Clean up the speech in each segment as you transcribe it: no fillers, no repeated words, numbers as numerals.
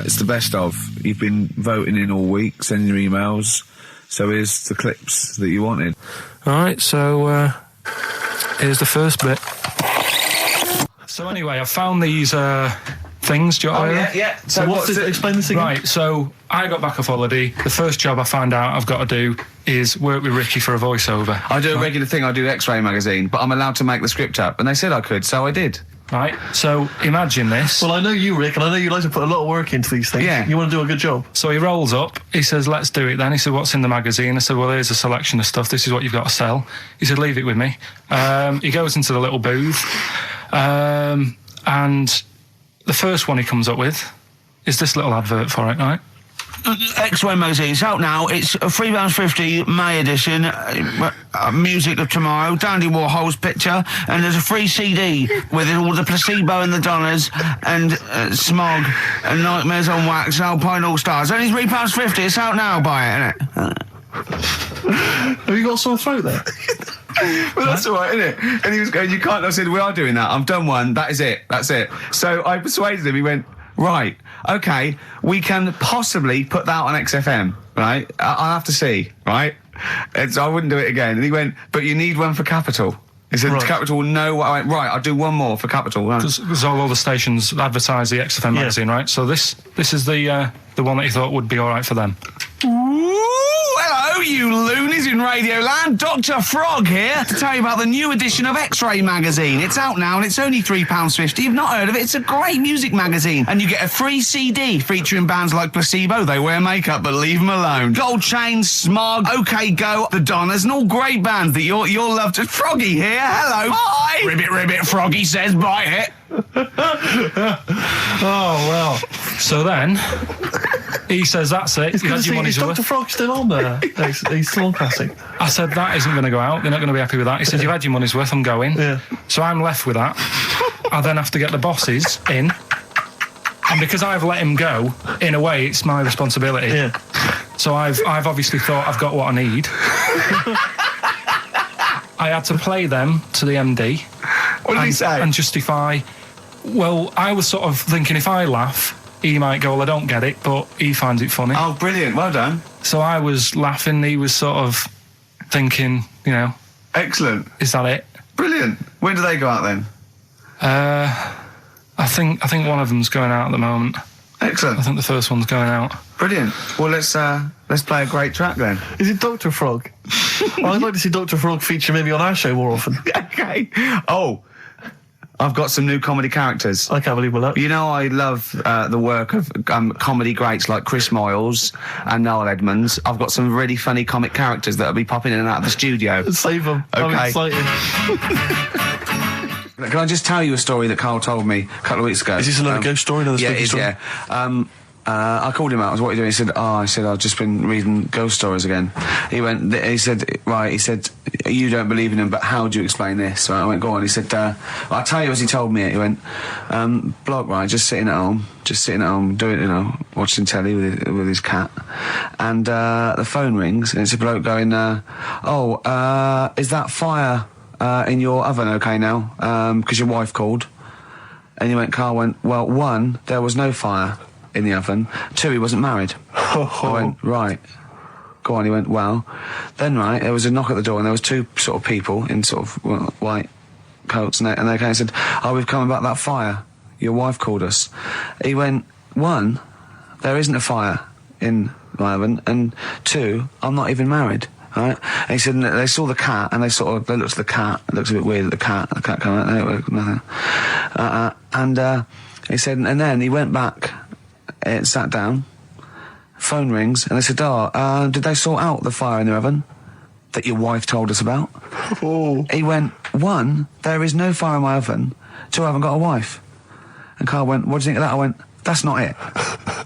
It's the best of. You've been voting in all week, sending your emails. So here's the clips that you wanted. Alright, so here's the first bit. So anyway, I found these things. Do you want to hear? Yeah. So what's this? Explain this again. Right, so I got back off holiday. The first job I found out I've got to do is work with Ricky for a voiceover. I do a regular thing, I do X-Ray magazine, but I'm allowed to make the script up, and they said I could, so I did. Right, so imagine this. Well, I know you, Rick, and I know you like to put a lot of work into these things. Yeah. You want to do a good job. So he rolls up, he says, let's do it then. He said, what's in the magazine? I said, well, here's a selection of stuff. This is what you've got to sell. He said, leave it with me. He goes into the little booth, and the first one he comes up with is this little advert for it, right? X-Ray magazine, it's out now. It's £3.50 May edition, music of tomorrow, Dandy Warhol's picture, and there's a free CD with all the Placebo and the Donners, and Smog, and Nightmares on Wax, Alpine All Stars. Only £3.50, it's out now, buy it, innit? Have you got a sore throat there? Well, that's all right, isn't it? And he was going, you can't. I said, we are doing that. I've done one. That is it. That's it. So I persuaded him. He went, right, okay, we can possibly put that on XFM, right? I'll have to see, right? And so I wouldn't do it again. And he went, but you need one for Capital. He said, Capital will know what I went, right, I'll do one more for Capital. Because all the stations advertise the XFM magazine, right? So this is the one that you thought would be all right for them. Hello, you loonies in Radioland. Dr. Frog here to tell you about the new edition of X-Ray magazine. It's out now and it's only £3.50. You've not heard of it? It's a great music magazine. And you get a free CD featuring bands like Placebo. They wear makeup, but leave them alone. Gold Chains, Smog, OK Go, The Donners, and all great bands that you'll love to... Froggy here. Hello. Bye. Ribbit, Froggy says bye it. Oh, well. So then... he says, that's it. You had your money's worth. Is Dr. Frog still on there? He's still on Classic. I said, that isn't going to go out. They're not going to be happy with that. He said, you've had your money's worth. I'm going. Yeah. So I'm left with that. I then have to get the bosses in. And because I've let him go, in a way, it's my responsibility. Yeah. So I've obviously thought I've got what I need. I had to play them to the MD. What did he say? And justify... Well, I was sort of thinking if I laugh... he might go, well, I don't get it, but he finds it funny. Oh, brilliant. Well done. So I was laughing. He was sort of thinking, you know... Excellent. Is that it? Brilliant. When do they go out then? I think one of them's going out at the moment. Excellent. I think the first one's going out. Brilliant. Well, let's play a great track then. Is it Dr. Frog? I'd like to see Dr. Frog feature maybe on our show more often. Okay. Oh... I've got some new comedy characters. I can't believe we're lucky. You know, I love the work of comedy greats like Chris Moyles and Noel Edmonds. I've got some really funny comic characters that'll be popping in and out of the studio. Save them. Okay. I'm excited. Can I just tell you a story that Carl told me a couple of weeks ago? Is this another ghost story? Another spooky story? Yeah. I called him out. I was, what are you doing? He said, I've just been reading ghost stories again. He said, you don't believe in them, but how do you explain this? So I went, go on. He said, I'll tell you as he told me it. He went, bloke, right, just sitting at home, doing, you know, watching telly with his cat. And the phone rings, and it's a bloke going, is that fire in your oven okay now? Because your wife called. And Carl went, well, 1, there was no fire in the oven. 2, he wasn't married. I went, right. Go on. He went, well. Then, right, there was a knock at the door and there was 2 sort of people in sort of white coats and they came and said, we've come about that fire. Your wife called us. He went, 1, there isn't a fire in my oven, and 2, I'm not even married. Right? And he said they saw the cat and they looked at the cat. It looks a bit weird at the cat came out, nothing. He said, and then he went back. It sat down, phone rings, and they said, did they sort out the fire in the oven that your wife told us about? Oh. He went, 1, there is no fire in my oven. 2, I haven't got a wife. And Carl went, what do you think of that? I went, that's not it.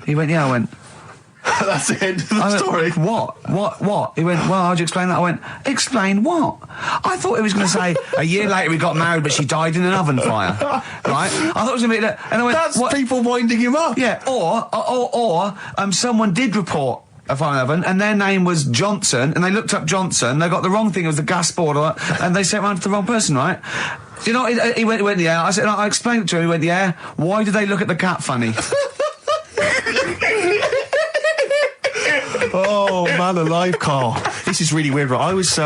He went, yeah. I went, that's the end of the story. What? He went, well, how'd you explain that? I went, explain what? I thought he was going to say, a year later we got married, but she died in an oven fire. Right? I thought it was going to be that. And I went, that's what? People winding him up. Yeah, or someone did report a fire oven, and their name was Johnson, and they looked up Johnson, they got the wrong thing, it was the gas board, and they sent it round to the wrong person, right? You know, he went, yeah. I said, I explained it to him, he went, yeah. Why did they look at the cat funny? man alive, Carl. This is really weird, right? I was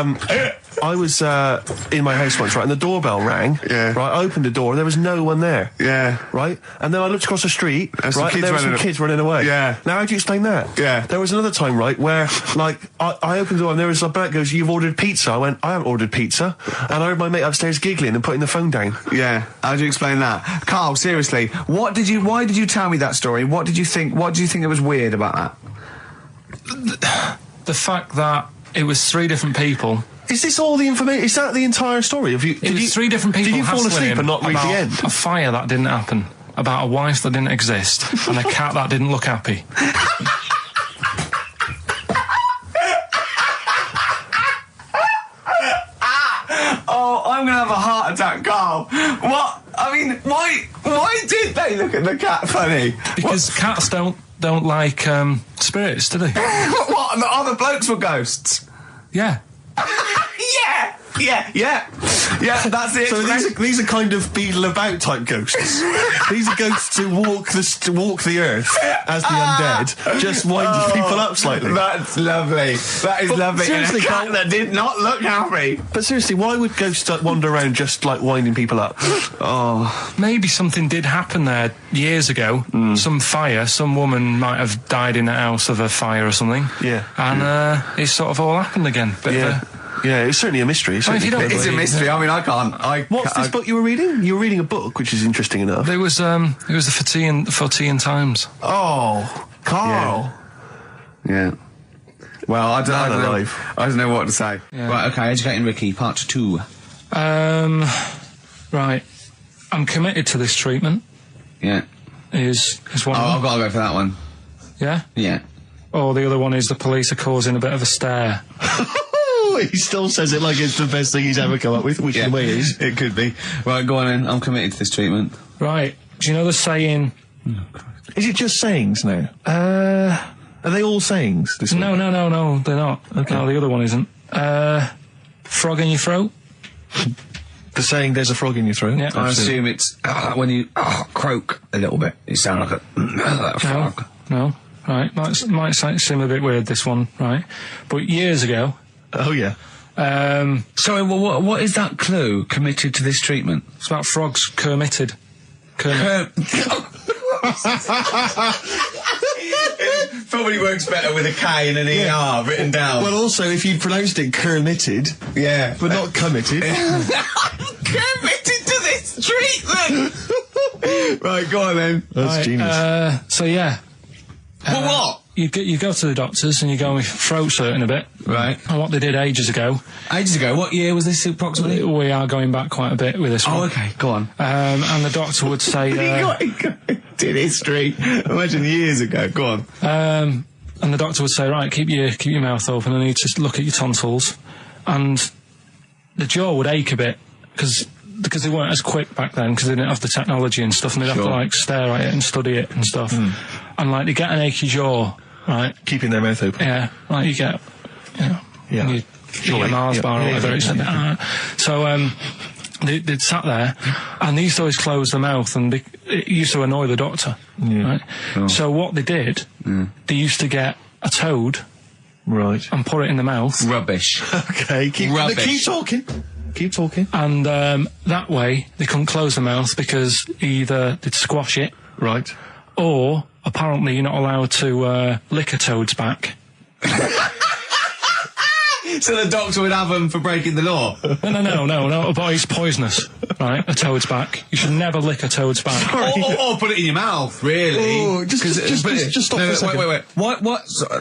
in my house once, right, and the doorbell rang. Yeah. Right, I opened the door and there was no one there. Yeah. Right? And then I looked across the street, There's right, some and there were some kids kids running away. Yeah. Now, how do you explain that? Yeah. There was another time, right, where, like, I opened the door and there was a bird goes, "You've ordered pizza." I went, "I haven't ordered pizza." And I heard my mate upstairs giggling and putting the phone down. Yeah. How do you explain that? Carl, seriously, why did you tell me that story? What did you think that was weird about that? The fact that it was 3 different people. Is this all the information? Is that the entire story? It was 3 different people. Did you fall hassling asleep him and not read the about end? A fire that didn't happen, about a wife that didn't exist, and a cat that didn't look happy. Oh, I'm gonna have a heart attack, Carl. What? I mean, why did they look at the cat funny? Because cats don't like spirits, do they? What? The other blokes were ghosts? Yeah. Yeah, that's it. So these are kind of beetle about type ghosts. These are ghosts who walk the earth as the undead, just winding people up slightly. That's lovely. That is lovely. seriously, and a cat Carl- that did not look happy. But seriously, why would ghosts wander around just like winding people up? Oh, Maybe something did happen there years ago. Some fire, some woman might have died in a house of a fire or something. Yeah. And it sort of all happened again. Bit of a, Yeah, it's certainly a mystery. I mean, if you don't it's a believe- mystery. I mean, I can't. What's this book you were reading? You were reading a book, which is interesting enough. It was the for tea and Times. Oh, Carl. Yeah. Well, I don't know. alive. I don't know what to say. Yeah. Right. Okay. Educating Ricky, part 2. Right. I'm committed to this treatment. Yeah. Is one. Oh, of I've them. got to go for that one. Yeah. Yeah. Or the other one is the police are causing a bit of a stir. He still says it like it's the best thing he's ever come up with, which in a way is. It could be. Right, go on then. I'm committed to this treatment. Right. Do you know the saying? Is it just sayings now? Are they all sayings? This No, week? no, they're not. Okay. No, the other one isn't. Frog in your throat. The saying, "There's a frog in your throat." Yeah. I assume it's when you croak a little bit. You sound like a frog. No. Right. Might seem a bit weird, this one. Right. But years ago. Oh yeah. Sorry, well, what is that clue? Committed to this treatment? It's about frogs committed. Probably works better with a K and an ER written down. Well, also, if you pronounced it "committed," yeah. but not committed. Committed to this treatment! Right, go on then. That's genius. So yeah. Well, what? You go to the doctors and you go with throat hurting a bit. Right. And what they did ages ago. Ages ago? What year was this approximately? We are going back quite a bit with this one. Oh, okay, go on. And the doctor would say. Did history. Imagine years ago. Go on. And the doctor would say, right, keep your mouth open and I need to look at your tonsils. And the jaw would ache a bit because they weren't as quick back then because they didn't have the technology and stuff, and they'd have to like stare at it and study it and stuff. And like they get an achy jaw, right? Keeping their mouth open. Yeah, like you get, Yeah. you eat a Mars bar or whatever. So they'd sat there and they used to always close their mouth, and it used to annoy the doctor. Right? Oh. So what they did, they used to get a toad, Right. and put it in the mouth. Rubbish. Okay. Keep talking. Keep talking. And that way they couldn't close the mouth because either they'd squash it, Right. or apparently you're not allowed to lick a toad's back. So the doctor would have them for breaking the law? No, but it's poisonous, right? A toad's back. You should never lick a toad's back. Or put it in your mouth, really. Oh, just stop for a second. Wait. What?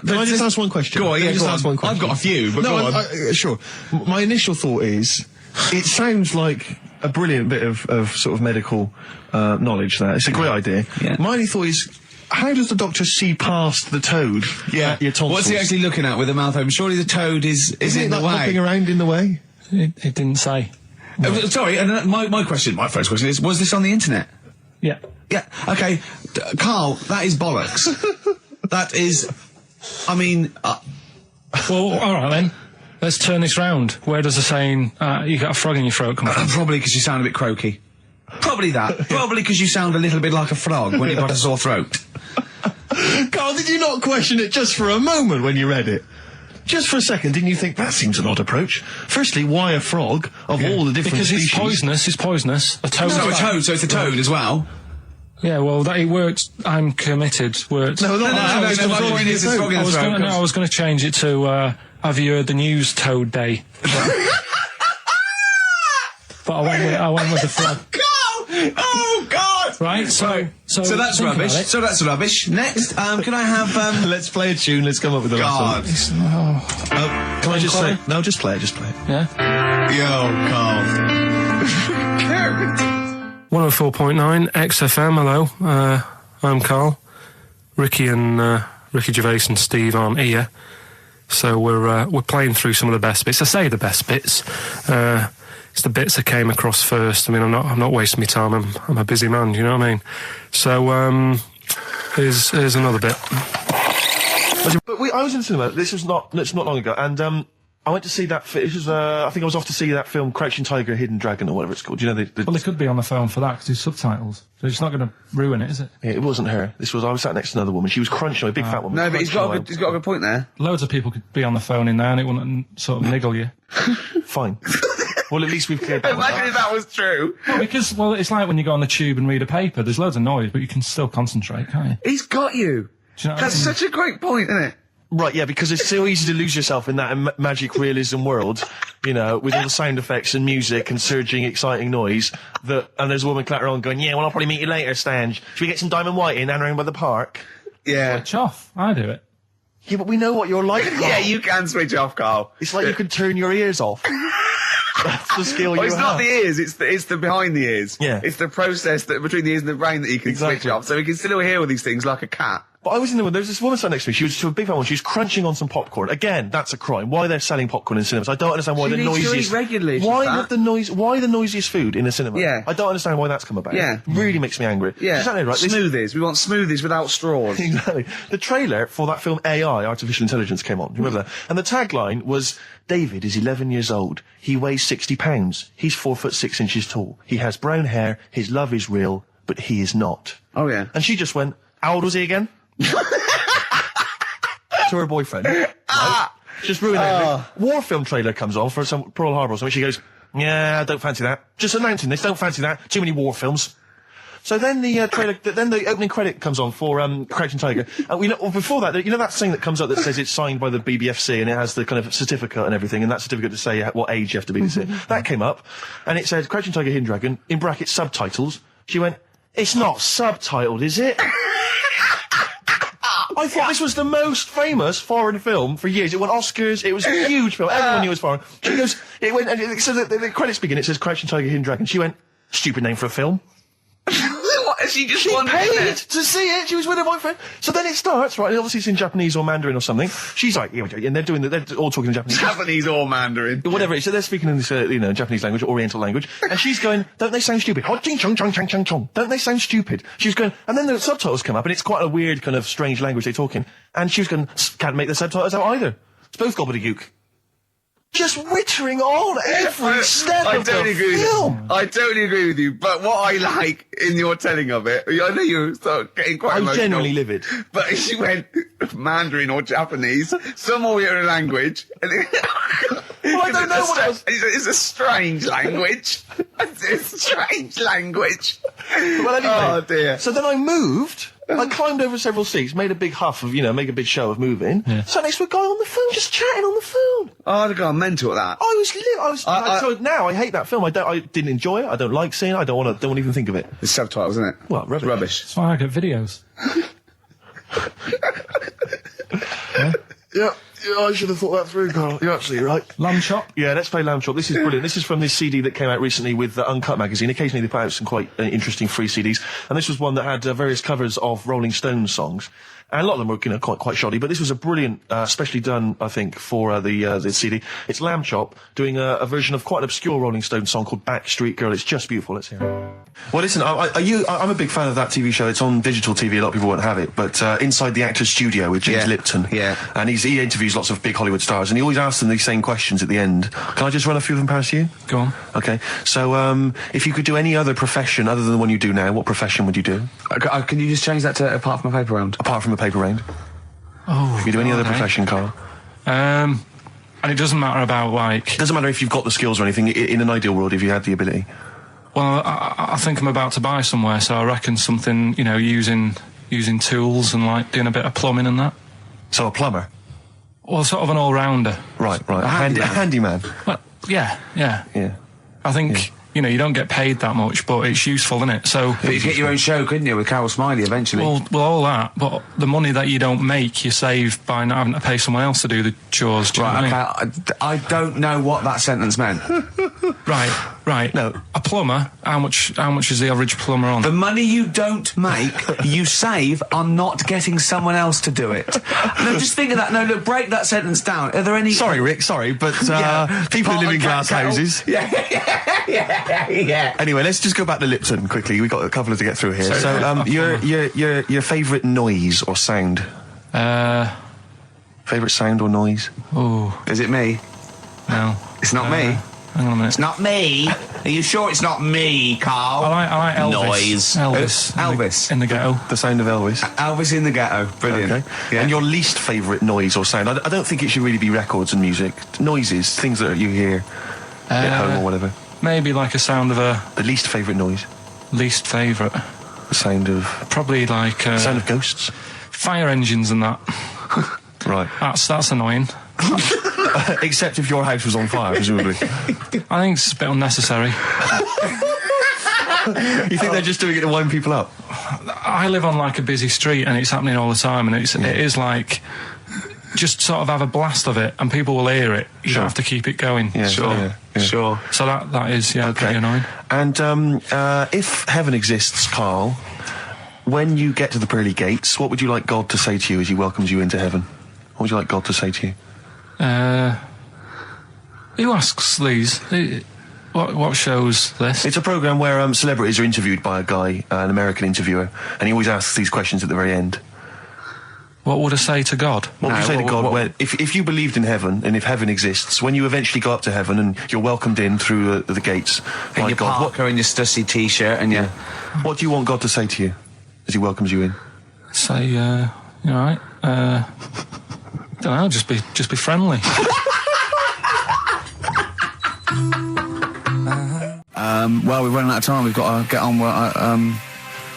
Can I just ask one question? Go on, Can I yeah, just go ask on. one question? I've got a few, but no, go on. sure. My initial thought is, it sounds like a brilliant bit of sort of medical knowledge there. It's a great idea. Yeah. My only thought is, how does the doctor see past the toad? Yeah. At your tonsils? What's he actually looking at with the mouth open? Surely the toad is Isn't in it the like hopping way. around in the way? It didn't say. Sorry, and my first question is, was this on the internet? Yeah. Yeah, okay. Carl, that is bollocks. That is, I mean... Well, all right then. Let's turn this round. Where does the saying, you got a frog in your throat come from? Probably because you sound a bit croaky. Probably that. Probably because you sound a little bit like a frog when you've got a sore throat. Carl, did you not question it just for a moment when you read it? just for a second, didn't you think that seems an odd approach? Firstly, why a frog of all the different because species? it's poisonous. A toad. So a toad, so it's a toad as well. Yeah, well, that it worked. I'm committed. Worked. No, My point is it's frog in the throat. I was going to change it to. Have you heard the news, Toad Day? But I went with the frog. Oh God! Right, so that's think rubbish. about it. So that's rubbish. Next, can I have? Let's play a tune. Let's come up with the God. last one. Can I just say? No, just play it. Just play it. Yeah. Yo, Carl. 104.9 XFM. Hello, I'm Karl. Ricky Gervais and Steve aren't here, so we're playing through some of the best bits. I say the best bits. It's the bits that came across first. I mean, I'm not wasting my time. I'm a busy man. You know what I mean? So here's another bit. But I was in the cinema. It's not long ago, and I went to see that. It was I think I was off to see that film, Crouching Tiger, Hidden Dragon, or whatever it's called. You know, Well, they could be on the phone for that because there's subtitles. So it's not going to ruin it, is it? It wasn't her. I was sat next to another woman. She was crunching, a big fat woman. No, but he's got a good point there. Loads of people could be on the phone in there and it wouldn't sort of niggle you. Fine. Well, at least we've cleared that. Imagine if that was true. Well, because it's like when you go on the tube and read a paper. There's loads of noise, but you can still concentrate, can't you? He's got you. Do you know what That's I mean? such a great point, isn't it? Right, yeah, because it's so easy to lose yourself in that magic realism world, you know, with all the sound effects and music and surging, exciting noise, and there's a woman clattering on going, yeah, well, I'll probably meet you later, Stange. Should we get some Diamond White in and around by the park? Yeah. Switch off. I do it. Yeah, but we know what you're like. Yeah, you can switch off, Carl. It's like you can turn your ears off. That's the skill you have. It's not the ears, it's the behind the ears. Yeah. It's the process that between the ears and the brain that you can switch off. So we can still hear all these things like a cat. But I was in there, there was this woman sat next to me, she was a big fan one, she was crunching on some popcorn. Again, that's a crime. Why they're selling popcorn in cinemas? I don't understand why She the needs to noisiest... eat regularly, she's Why fat. the noisiest food in a cinema? Yeah. I don't understand why that's come about. Yeah. Really makes me angry. Yeah. She's right. Smoothies. We want smoothies without straws. Exactly. The trailer for that film AI, Artificial Intelligence, came on. Do you remember that? And the tagline was, David is 11 years old. He weighs 60 pounds. He's 4'6" tall. He has brown hair. His love is real, but he is not. Oh, yeah. And she just went, how old was he again? To her boyfriend. Right? Just ruined everything. War film trailer comes on for some Pearl Harbor or something. She goes, yeah, I don't fancy that. Just announcing this, don't fancy that. Too many war films. So then the trailer, then the opening credit comes on for Crouching Tiger. And before that, you know that thing that comes up that says it's signed by the BBFC and it has the kind of certificate and everything, and that certificate to say what age you have to be to see it. That came up, and it said Crouching Tiger, Hidden Dragon, in brackets subtitles. She went, it's not subtitled, is it? I thought this was the most famous foreign film for years. It won Oscars. It was a huge film. Everyone knew it was foreign. She goes, it went, and it says the credits begin. It says Crouching Tiger, Hidden Dragon. She went, stupid name for a film. What? She just She wanted paid it. to see it. She was with her boyfriend. So then it starts, right? And obviously it's in Japanese or Mandarin or something. She's like, yeah, and they're all talking in Japanese. Japanese or Mandarin. Whatever it is. So they're speaking in this, Japanese language, Oriental language. And she's going, don't they sound stupid? Hot ching chong chong chong chong chong. Don't they sound stupid? She was going, and then the subtitles come up, and it's quite a weird kind of strange language they're talking. And she was going, can't make the subtitles out either. It's both gobbledygook. Just wittering on every step of the film. I totally agree with you, but what I like in your telling of it, I know you start getting quite I'm emotional. genuinely livid. But she went Mandarin or Japanese, some Oriental language. And Well, I don't know what else. It's a strange language. It's a strange language. Well, anyway. Oh, dear. So then I moved. I climbed over several seats, made a big huff of, make a big show of moving. Yeah. Sat next to a guy on the phone, just chatting on the phone. Oh, I'd have gone mental at that. So now I hate that film. I didn't enjoy it. I don't like seeing it. I don't want to even think of it. It's subtitles, isn't it? Well, rubbish. That's why I get videos. Yeah, I should have thought that through, Carl. You're absolutely right. Lamb chop. Yeah, let's play Lamb Chop. This is brilliant. This is from this CD that came out recently with Uncut magazine. Occasionally they put out some quite interesting free CDs. And this was one that had various covers of Rolling Stones songs. And a lot of them were, quite shoddy, but this was a brilliant, specially done, I think, for the CD. It's Lamb Chop doing a version of quite an obscure Rolling Stones song called Backstreet Girl. It's just beautiful. Let's hear it. Well, listen, I'm a big fan of that TV show. It's on digital TV. A lot of people won't have it, but Inside the Actor's Studio with James Lipton. Yeah. And he interviews lots of big Hollywood stars, and he always asks them these same questions at the end. Can I just run a few of them past you? Go on. Okay. So, if you could do any other profession other than the one you do now, what profession would you do? Can you just change that to apart from a paper round? Apart from a paper round. Oh. If you do any other profession, Carl. And it doesn't matter about, like... Doesn't matter if you've got the skills or anything, in an ideal world, if you had the ability. Well, I think I'm about to buy somewhere, so I reckon something, you know, using tools and, like, doing a bit of plumbing and that. So a plumber? Well, sort of an all-rounder. Right. A handyman. Well, yeah. I think... You know, you don't get paid that much, but it's useful, isn't it? So, but you get your own show, couldn't you, with Carol Smiley eventually? Well, all that, but the money that you don't make, you save by not having to pay someone else to do the chores. Do you know what I mean? I don't know what that sentence meant. Right. No, a plumber. How much is the average plumber on? The money you don't make, you save on not getting someone else to do it. No, just think of that. No, look, break that sentence down. Are there any? Sorry, Rick. Sorry, but people who live in glass houses. Yeah. Anyway, let's just go back to Lipton quickly. We've got a couple to get through here. So, your favourite noise or sound? Favourite sound or noise? Oh, is it me? No, it's not me. Hang on a minute. It's not me. Are you sure it's not me, Carl? I like Noise. Elvis. Elvis. In the ghetto. The sound of Elvis. Elvis in the ghetto. Brilliant. Okay. Yeah. And your least favourite noise or sound? I don't think it should really be records and music. Noises, things that you hear at home or whatever. Maybe like a sound of a... The least favourite noise? Least favourite? The sound of... Probably like... sound of ghosts? Fire engines and that. Right. That's annoying. Except if your house was on fire, presumably. I think it's a bit unnecessary. You think they're just doing it to wind people up? I live on like a busy street and it's happening all the time, and it is like... Just sort of have a blast of it, and people will hear it. You don't have to keep it going. Yeah, sure. So that is pretty annoying. And if heaven exists, Carl, when you get to the pearly gates, what would you like God to say to you as he welcomes you into heaven? What would you like God to say to you? Who asks these? What show's this? It's a programme where celebrities are interviewed by a guy, an American interviewer, and he always asks these questions at the very end. What would I say to God? What would you say to God if you believed in heaven, and if heaven exists, when you eventually go up to heaven and you're welcomed in through the gates in your God, parka and your Stussy t-shirt and your... What do you want God to say to you as he welcomes you in? Say, you all right? Don't know, just be friendly. Well, we're running out of time. We've got to get on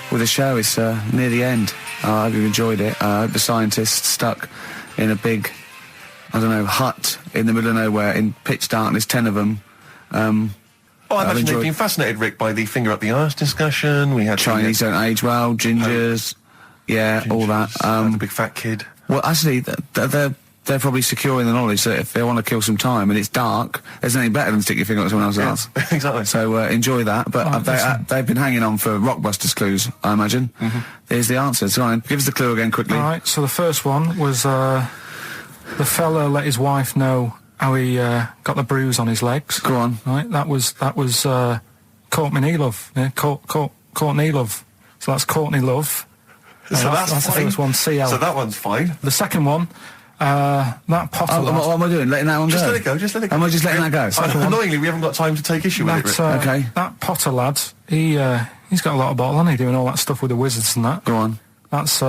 with the show. It's near the end. I hope you've enjoyed it. I hope the scientists stuck in a big, hut in the middle of nowhere in pitch darkness, 10 of them. I imagine they've been fascinated, Rick, by the finger up the arse discussion. We had Chinese don't age well, gingers, all that. The big fat kid. Well, actually, they're probably secure in the knowledge that if they want to kill some time and it's dark, there's nothing better than stick your finger up someone else's arse. Exactly. So enjoy that. But they've been hanging on for Rockbusters clues, I imagine. Here's the answer. So give us the clue again quickly. All right, so the first one was the fella let his wife know how he got the bruise on his legs. Go on. Right, that was Courtney Love. Yeah, Courtney Love. So that's Courtney Love. So that's the first one, CL. So that one's fine. The second one, that Potter lad. What am I doing? Letting that one go? Just let it go, just let it go. Am I just letting that go? Annoyingly, we haven't got time to take issue with it, Rick. Okay. That Potter lad, he's got a lot of bottle, hasn't he, doing all that stuff with the wizards and that. Go on. That's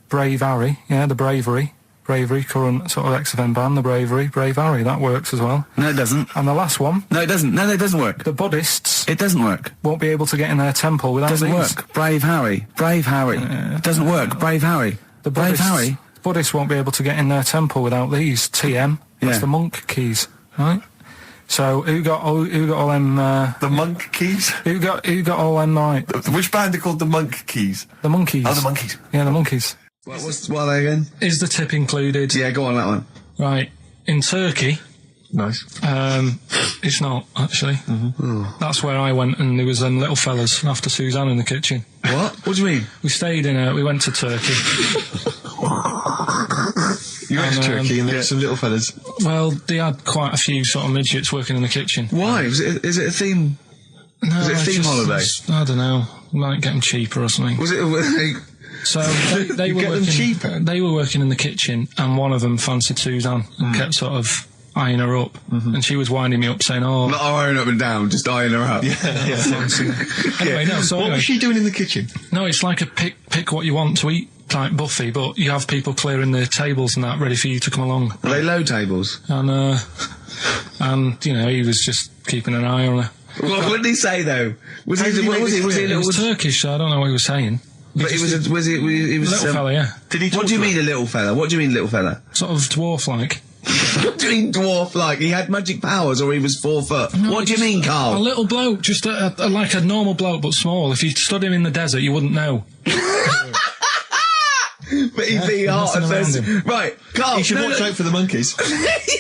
Brave Harry, the Bravery, current sort of XFM band, the Brave Harry, that works as well. No, it doesn't. And the last one... No, it doesn't. No, it doesn't work. The Buddhists... It doesn't work. Won't be able to get in their temple without these. It doesn't work. Brave Harry. It doesn't work. Brave Harry. Brave Harry. The Buddhists won't be able to get in their temple without these. TM. That's the monk keys, right? So who got all them? The monk keys. Who got all them? Right. Which band are called the Monk Keys? The Monkeys. Oh, the Monkeys. Yeah, the Monkeys. What are they again? Is the tip included? Yeah, go on that one. Right. In Turkey. Nice. It's not actually. That's where I went, and there was them little fellas after Suzanne in the kitchen. What? What do you mean? We stayed we went to Turkey. You went to Turkey and there were some little fellas. Well, they had quite a few sort of midgets working in the kitchen. Why? Is it a theme? No, was it a theme holiday? I don't know. Might get them cheaper or something. Was it? So they were working cheaper. They were working in the kitchen, and one of them fancied Suzanne and kept sort of eyeing her up, and she was winding me up saying, "Oh, not eyeing up and down, just eyeing her up." Yeah. Anyway, no. So what was she doing in the kitchen? No, it's like a pick what you want to eat like buffy, but you have people clearing the tables and that ready for you to come along. Are they low tables? And you know, he was just keeping an eye on her. What did he say though? Was he It was Turkish, so I don't know what he was saying. But he was a little fella, yeah. Did he? What do you mean a little fella? What do you mean little fella? Sort of dwarf-like. What do you mean dwarf like? He had magic powers or he was 4 foot? No, what do you mean, Carl? A little bloke, just like a normal bloke but small. If you stood him in the desert, you wouldn't know. But he'd be hot at first. Right, Carl. You should watch out for the monkeys.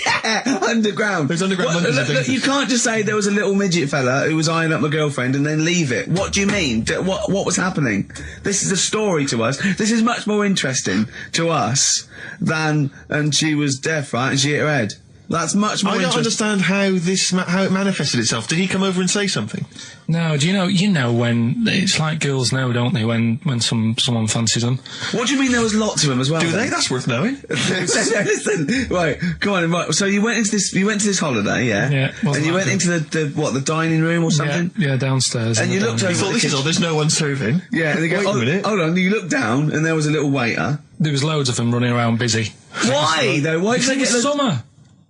Yeah, underground. Those underground monkeys are dangerous. You can't just say there was a little midget fella who was eyeing up my girlfriend and then leave it. What do you mean? What was happening? This is a story to us. This is much more interesting to us than, and she was deaf, right, and she hit her head. That's much more I don't interesting. understand how it manifested itself. Did he come over and say something? No, do you know when it's like girls know, don't they? When someone fancies them. What do you mean there was lots of them as well? Do then? they? That's worth knowing. Listen, right, come on. Right, so you went into this holiday, yeah? Yeah. And you went into the dining room or something? Yeah, downstairs. And you looked over. You thought, this is all, there's no one serving. Yeah, and they go, Wait a minute. Hold on, you looked down and there was a little waiter. There was loads of them running around busy. Why though? Why did they get It's summer.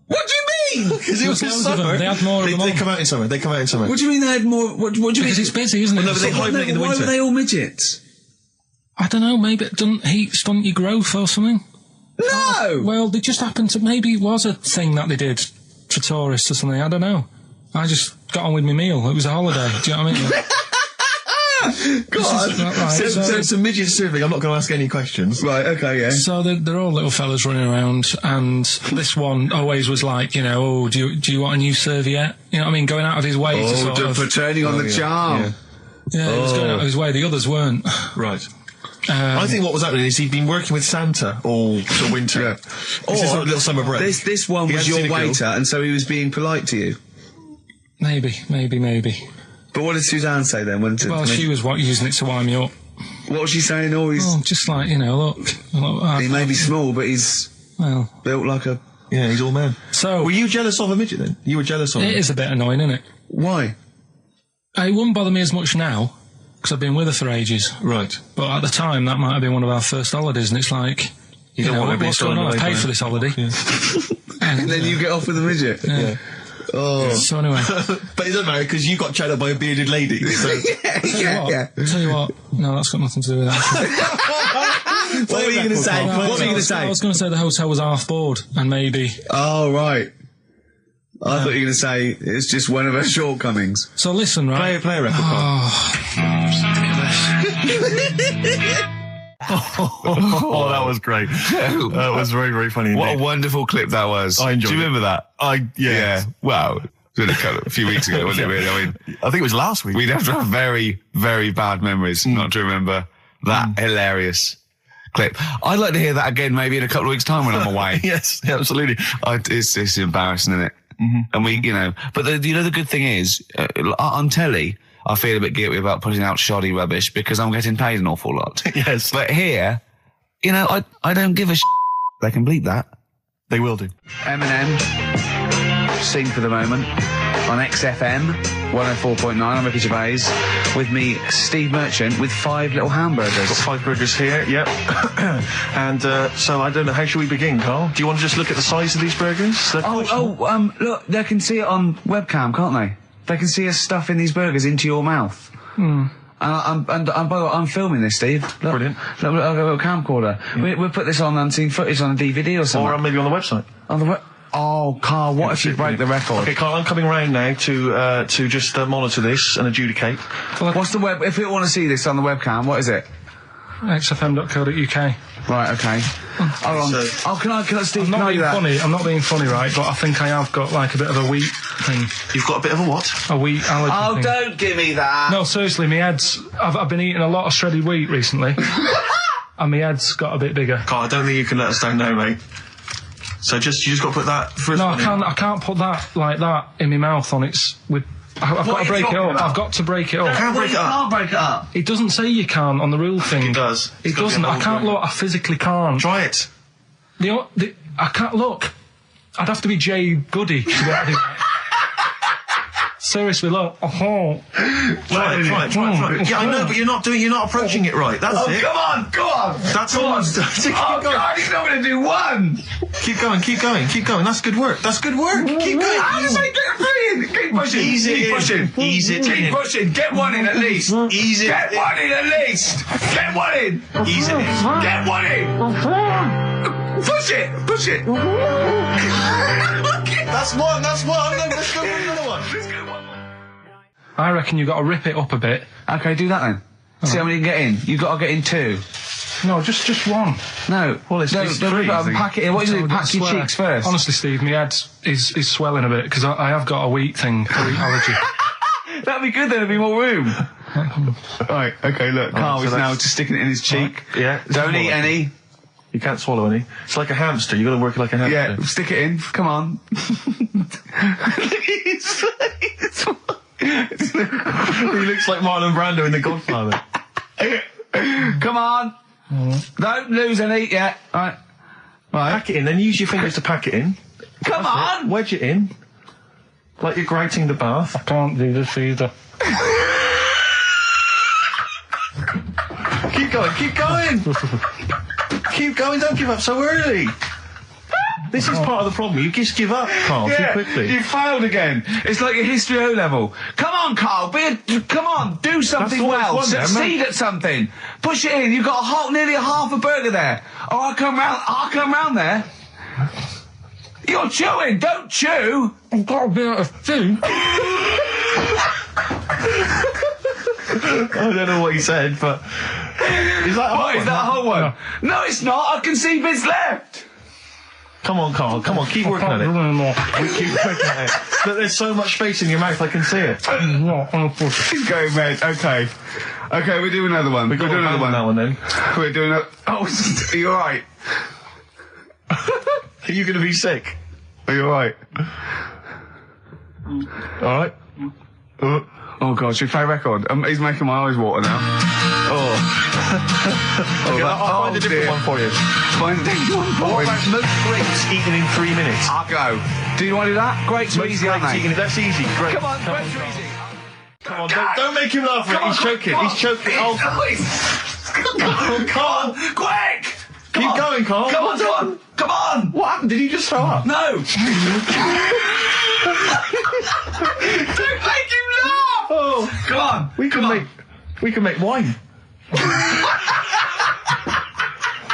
What do you mean? Because it was Loads of them. summer. They had more of them They on. come out in summer. They come out in summer. What do you mean they had more? What do you mean? Because it's busy, isn't it? Well, no, but they hibernate in the Why winter. were they all midgets? I don't know, maybe it doesn't heat stunt your growth or something. No! Well, they just happened to, maybe it was a thing that they did for tourists or something, I don't know. I just got on with my meal, it was a holiday, do you know what I mean? God. Right, So some midget serving. I'm not going to ask any questions. Right, okay, yeah. So they're all little fellas running around, and this one always was like, you know, oh, do you want a new serviette? You know what I mean? Going out of his way to sort of... for turning on the charm. Yeah. Yeah, he was going out of his way, the others weren't. Right. I think what was happening is he'd been working with Santa all the winter. Yeah. This is a little summer break. This one He was hadn't your seen a girl. waiter, and so he was being polite to you. Maybe. But what did Suzanne say then? Well, she was using it to wind me up. What was she saying? Oh, Just like, you know, look he may be small, but he's well, built like a... Yeah, he's all man. so Were you jealous of a midget then? You were jealous of him? it is a bit annoying, isn't it? Why? It wouldn't bother me as much now, because I've been with her for ages. Right. But at the time, that might have been one of our first holidays, and it's like, you don't know, want to be what's going thrown on? I away paid by for it. this holiday. Yeah. And then you get off with a midget? Yeah. Oh. So anyway, But it doesn't matter because you got chatted by a bearded lady. So. yeah. tell you what, no, that's got nothing to do with that. What were you going to say? No, What were you going to I say? was going to say the hotel was half board, and maybe. Oh, right. I thought you were going to say it's just one of her shortcomings. So listen, right? Play a record. Oh, that was great. That was very, very funny. What a indeed. wonderful clip that was. I enjoyed Do you it. remember that? Yeah. Wow. It was a few weeks ago, wasn't it, really? I mean, I think it was last week. we'd have to have very, very bad memories not to remember that hilarious clip. I'd like to hear that again maybe in a couple of weeks' time when I'm away. Yes, absolutely. It's embarrassing, isn't it? And we, you know, but the good thing is, on telly, I feel a bit guilty about putting out shoddy rubbish because I'm getting paid an awful lot. Yes. But here, you know, I don't give a They can bleep that. They will do. Eminem, Sing for the Moment, on XFM 104.9. I'm Ricky Gervais. With me, Steve Merchant, with 5 little hamburgers. Got 5 burgers here, yep. And so I don't know, how should we begin, Carl? Do you want to just look at the size of these burgers? Look, they can see it on webcam, can't they? They can see us stuffing these burgers into your mouth. And by the way, I'm filming this, Steve. Look, Brilliant. Look, I've got a little camcorder. We'll put this on unseen footage on a DVD or something. Or maybe on the website. On the Oh, Carl, what if you break the record? Okay, Carl, I'm coming round now to just monitor this and adjudicate. What's the web? If we want to see this on the webcam, what is it? xfm.co.uk. Right, okay. Hold on. So- Can I, Steve, I'm can not I do being that? funny. I'm not being funny, right? But I think I have got like a bit of a wheat thing, You've got a bit of a what? a wheat allergy Oh, thing. don't give me that. No, seriously, my head's. I've been eating a lot of shredded wheat recently, and my head's got a bit bigger. Carl, I don't think you can let us down now, mate. So you just got to put that first No, one in. I can't put that like that in my mouth on its with. I've got are to you break it talking up. about? I've got to break it up. Can't break it up. Can't break it up. It doesn't say you can on the rule thing. It does. It It's got to be doesn't. a I whole can't grain. look. I physically can't. Try it. I can't look. I'd have to be Jay Goody to be able to do that. seriously, look. Oh. Try it. Yeah, I know, but you're not approaching it right. That's it. Come on! That's all. Oh, God, he's not going to do one! Keep going. That's good work. Keep going. How does he get three in? Keep pushing. Ease it Keep in. pushing. Ease it Keep in. pushing. Get one in at least. Ease it Get in. one in at least. Get one in. Ease it in. Get one in. Push it. That's one. Let's go for another one. I reckon you got to rip it up a bit. Okay, do that then. See how many you can get in. You got to get in two. No, just one. No. Well, it's don't three, rip it up and pack it in. What do you do? Pack your cheeks first. Honestly, Steve, my head is swelling a bit because I have got a wheat thing, a wheat allergy. That'd be good then, there'd be more room. Right, okay, look, Carl is now just sticking it in his cheek. Yeah. Don't eat any. You can't swallow any. It's like a hamster. You've got to work like a hamster. Yeah, stick it in. Come on. He looks like Marlon Brando in The Godfather. Come on. Don't lose any yet. Right. Pack it in, then use your fingers to pack it in. Come on. Wedge it in. Like you're grating the bath. I can't do this either. Keep going. Keep going, don't give up so early. This is part of the problem. You just give up, Carl, too quickly. You failed again. It's like your history O level. Come on, Carl. Come on. Do something well. Succeed at something. Push it in. You've got nearly a half a burger there. Oh, I'll come round there. You're chewing. Don't chew. I've got a bit of food. I don't know what he said, but... Is that a whole one? No, it's not. I can see bits left. Come on, Carl. Come on, keep working at it. We keep working at it. But there's so much space in your mouth, I can see it. He's going red. Okay, we'll do another one. We're doing another one. That one then. We're doing a... Oh, are you alright? Are you going to be sick? Are you alright? Alright. Oh God, should we play a record? He's making my eyes water now. Okay, I'll find a different one for you. Find a different one for What him. about most grapes eaten in 3 minutes? I'll go. Do you want to do that? Grapes are easy, aren't they? That's easy. Great. Come on, grapes are easy. Come on, don't make him laugh. He's choking. He's choking. Oh, Carl. Quick! Keep going, Carl. Come on! What happened? Did you just throw up? No! Don't make him laugh! Oh, Come on! we can make wine.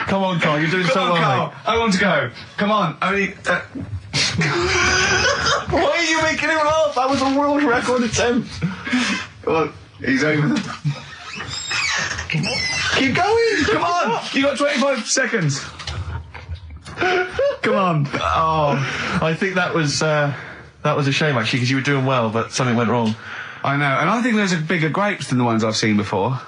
Come on, Carl. You're doing so well, Carl. mate. How long to go? Come on. Only... Why are you making him laugh? That was a world record attempt. Come on. He's over. Keep going. Come on! You got 25 seconds. Come on. Oh, I think that was a shame actually because you were doing well, but something went wrong. I know, and I think those are bigger grapes than the ones I've seen before.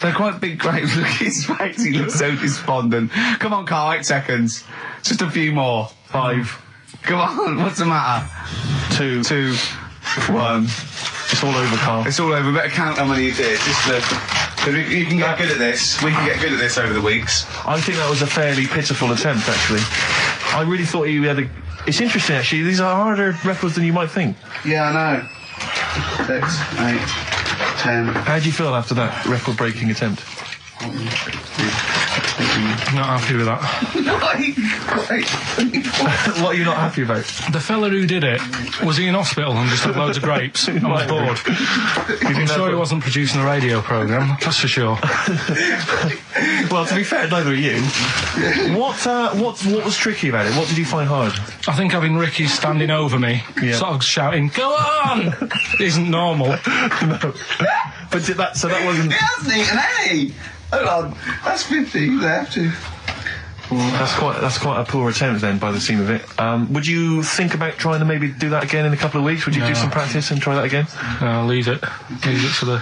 They're quite big grapes. Look at his face, he looks so despondent. Come on, Carl, 8 seconds. Just a few more. 5. Come on, what's the matter? 2, 1. It's all over, Carl. It's all over. Better count how many you did. You can get good at this. We can get good at this over the weeks. I think that was a fairly pitiful attempt, actually. I really thought you had a... It's interesting, actually. These are harder records than you might think. Yeah, I know. 6, 8, 10. How do you feel after that record-breaking attempt? Not happy with that. What are you not happy about? The fella who did it, was he in hospital and just had loads of grapes? I was bored. I'm sure he wasn't producing a radio programme, that's for sure. Well, to be fair, neither are you. What was tricky about it? What did you find hard? I think having Ricky standing over me, sort of shouting, "Go on!" isn't normal. No. But that wasn't... He hasn't eaten any! Hold on, that's 50 left. That's quite a poor attempt then, by the seam of it. Would you think about trying to maybe do that again in a couple of weeks? Would you do some practice and try that again? No, leave it. Leave it for the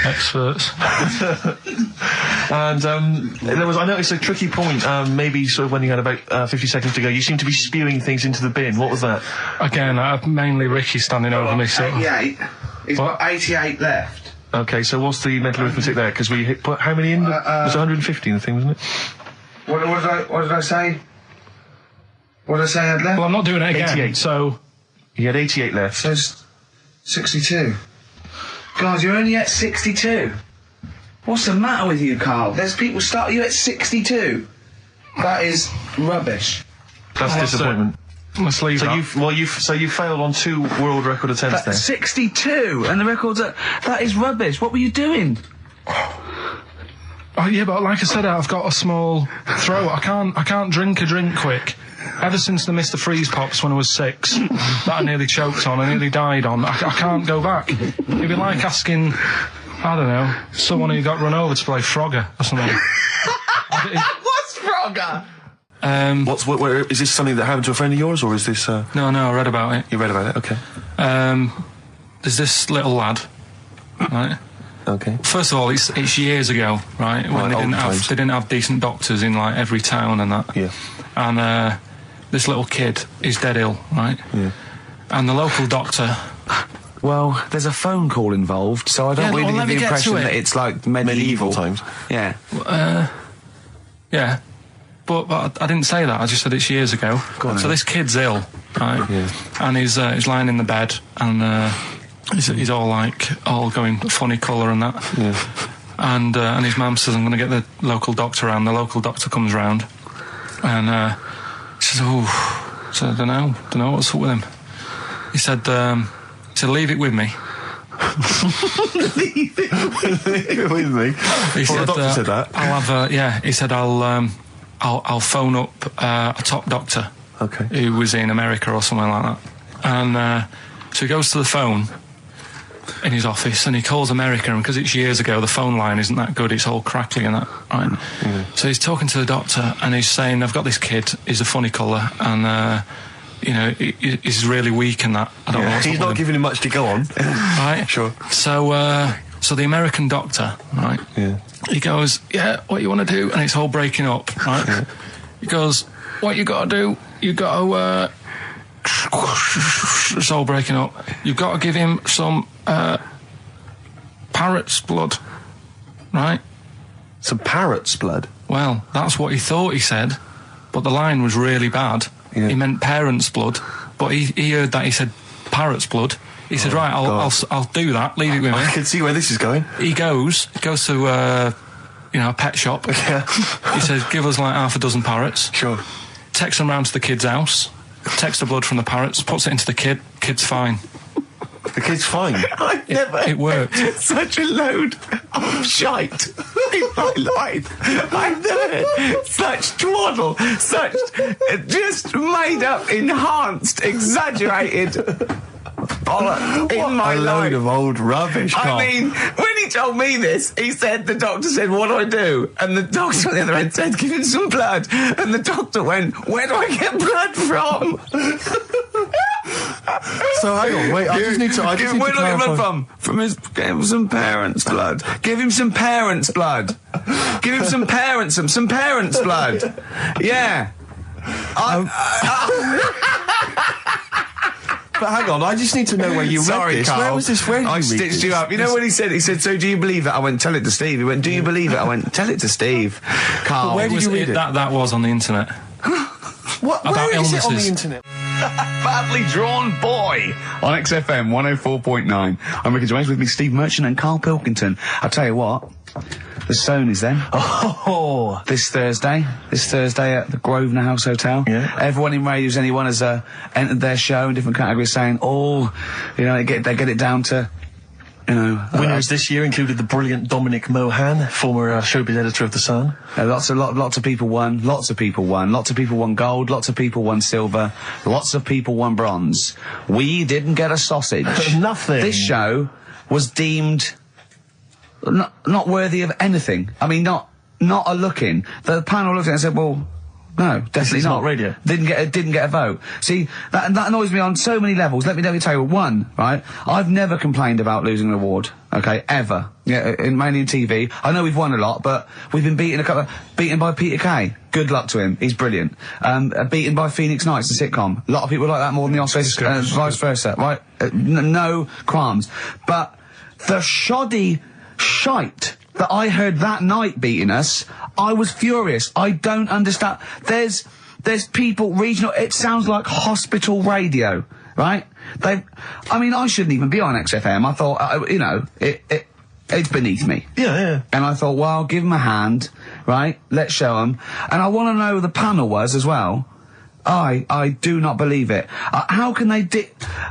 experts. And I noticed a tricky point. Maybe sort of when you had about 50 seconds to go, you seemed to be spewing things into the bin. What was that? Again, mainly Ricky standing over me. Sort of. 88. He's got 88 left. Okay, so what's the mental arithmetic there? Because we put how many in? It was 150 in the thing, wasn't it? What did I say? What did I say I had left? Well, I'm not doing it again. 88. So He had 88 left. So 62. God, you're only at 62. What's the matter with you, Carl? There's people start you at 62. That is rubbish. That's disappointment. Let's leave that. You failed on 2 world record attempts there. 62, and the record's that is rubbish. What were you doing? Oh, yeah, but like I said, I've got a small throat. I can't drink a drink quick. Ever since the Mr. Freeze Pops when I was 6, that I nearly choked on, I nearly died on, I can't go back. It'd be like asking, I don't know, someone who got run over to play Frogger or something. What's Frogger? Where is this something that happened to a friend of yours, or is this? No, I read about it. You read about it, okay. There's this little lad, right? Okay. First of all, it's years ago, right? When they didn't have decent doctors in like every town and that. Yeah. And this little kid is dead ill, right? Yeah. And the local doctor. Well, there's a phone call involved, so I don't really get the impression that it's like medieval times. Yeah. Yeah. But I didn't say that. I just said it's years ago. So this kid's ill, right? Yeah. And he's lying in the bed, and he's all going funny colour and that. Yeah. And his mum says, I'm going to get the local doctor around. The local doctor comes round, and she says, so I don't know what's up with him. He said, leave it with me. Leave it with me. He said, the doctor said that. I'll have he said I'll phone up a top doctor. Okay. Who was in America or something like that. And so he goes to the phone in his office and he calls America, and because it's years ago, the phone line isn't that good, it's all crackly and that, right? Yeah. So he's talking to the doctor and he's saying, I've got this kid, he's a funny colour, and he's really weak and that. I don't know what's he's not giving him much to go on. Right? Sure. So the American doctor, right? Yeah. He goes, yeah, what you want to do? And it's all breaking up, right? Yeah. He goes, what you got to do? You got to, it's all breaking up. You've got to give him some, parrot's blood, right? Some parrot's blood? Well, that's what he thought he said, but the line was really bad. Yeah. He meant parent's blood, but he heard that he said parrot's blood. He said, right, I'll do that, leave it with me. I can see where this is going. He goes to, a pet shop. Yeah. He says, give us like half a dozen parrots. Sure. Takes them round to the kid's house, takes the blood from the parrots, puts it into the kid's fine. The kid's fine? It worked. Such a load of shite in my life. I've never heard such twaddle, such just made up, enhanced, exaggerated bollock in my life. A load of old rubbish, Carl. I mean, when he told me this, he said, the doctor said, what do I do? And the doctor on the other end said, give him some blood. And the doctor went, where do I get blood from? So hang on, wait, I just need to where do I get blood from? Give him some parents' blood. Give him some parents' blood. Give him some parents' blood. Yeah. But hang on, I just need to know where you read this. Carl. Where was this? Where did I stitched you up. You know what he said? He said, so do you believe it? I went, tell it to Steve. He went, do you believe it? I went, tell it to Steve. Carl. But where did you read it? That was on the internet. What? Where is it on the internet? Badly Drawn Boy on XFM 104.9. I'm Ricky Gervais, with me Steve Merchant and Karl Pilkington. I'll tell you what, the Stoney's then. Oh. This Thursday at the Grosvenor House Hotel. Yeah. Everyone in Radio's Anyone has entered their show in different categories, saying, they get it down to, winners this year included the brilliant Dominic Mohan, former showbiz editor of The Sun. Lots of people won. Lots of people won gold. Lots of people won silver. Lots of people won bronze. We didn't get a sausage. Nothing. This show was deemed not worthy of anything. I mean, not a look in. The panel looked at it and said, well, no, definitely not. Radio. Didn't get a vote. See, that annoys me on so many levels. Let me tell you. One, right? I've never complained about losing an award. Okay, ever. Yeah, mainly in TV. I know we've won a lot, but we've been beaten by Peter Kay. Good luck to him. He's brilliant. Beaten by Phoenix Nights, the sitcom. A lot of people like that more than the Oscars, vice versa. Right? No qualms. But the shoddy shite that I heard that night beating us, I was furious. I don't understand. There's people, regional, it sounds like hospital radio, right? I mean, I shouldn't even be on XFM. I thought, you know, it's beneath me. Yeah. And I thought, well, give them a hand, right? Let's show them. And I want to know who the panel was as well. I do not believe it. How can they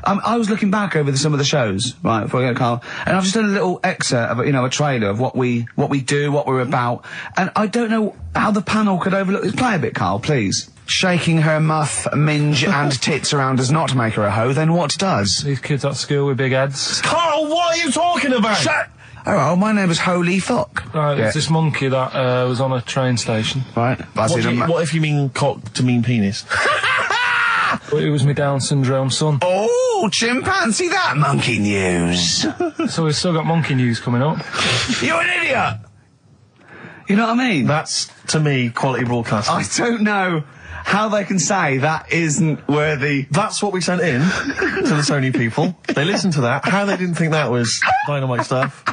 I was looking back over some of the shows, right, before I go, Carl, and I've just done a little excerpt of, you know, a trailer of what we do, what we're about, and I don't know how the panel could overlook this. Play a bit, Carl, please. Shaking her muff, minge and tits around does not make her a hoe, then what does? These kids at school with big heads. Carl, what are you talking about? Shut! Oh, well, my name is Holy Fuck. Right, it's this monkey that was on a train station. Right. What if you mean cock to mean penis? It was my Down syndrome son. Oh, chimpanzee, that monkey news. So we've still got monkey news coming up. You're an idiot! You know what I mean? That's, to me, quality broadcasting. I don't know how they can say that isn't worthy. That's what we sent in to the Sony people. They listened to that. How they didn't think that was dynamite stuff.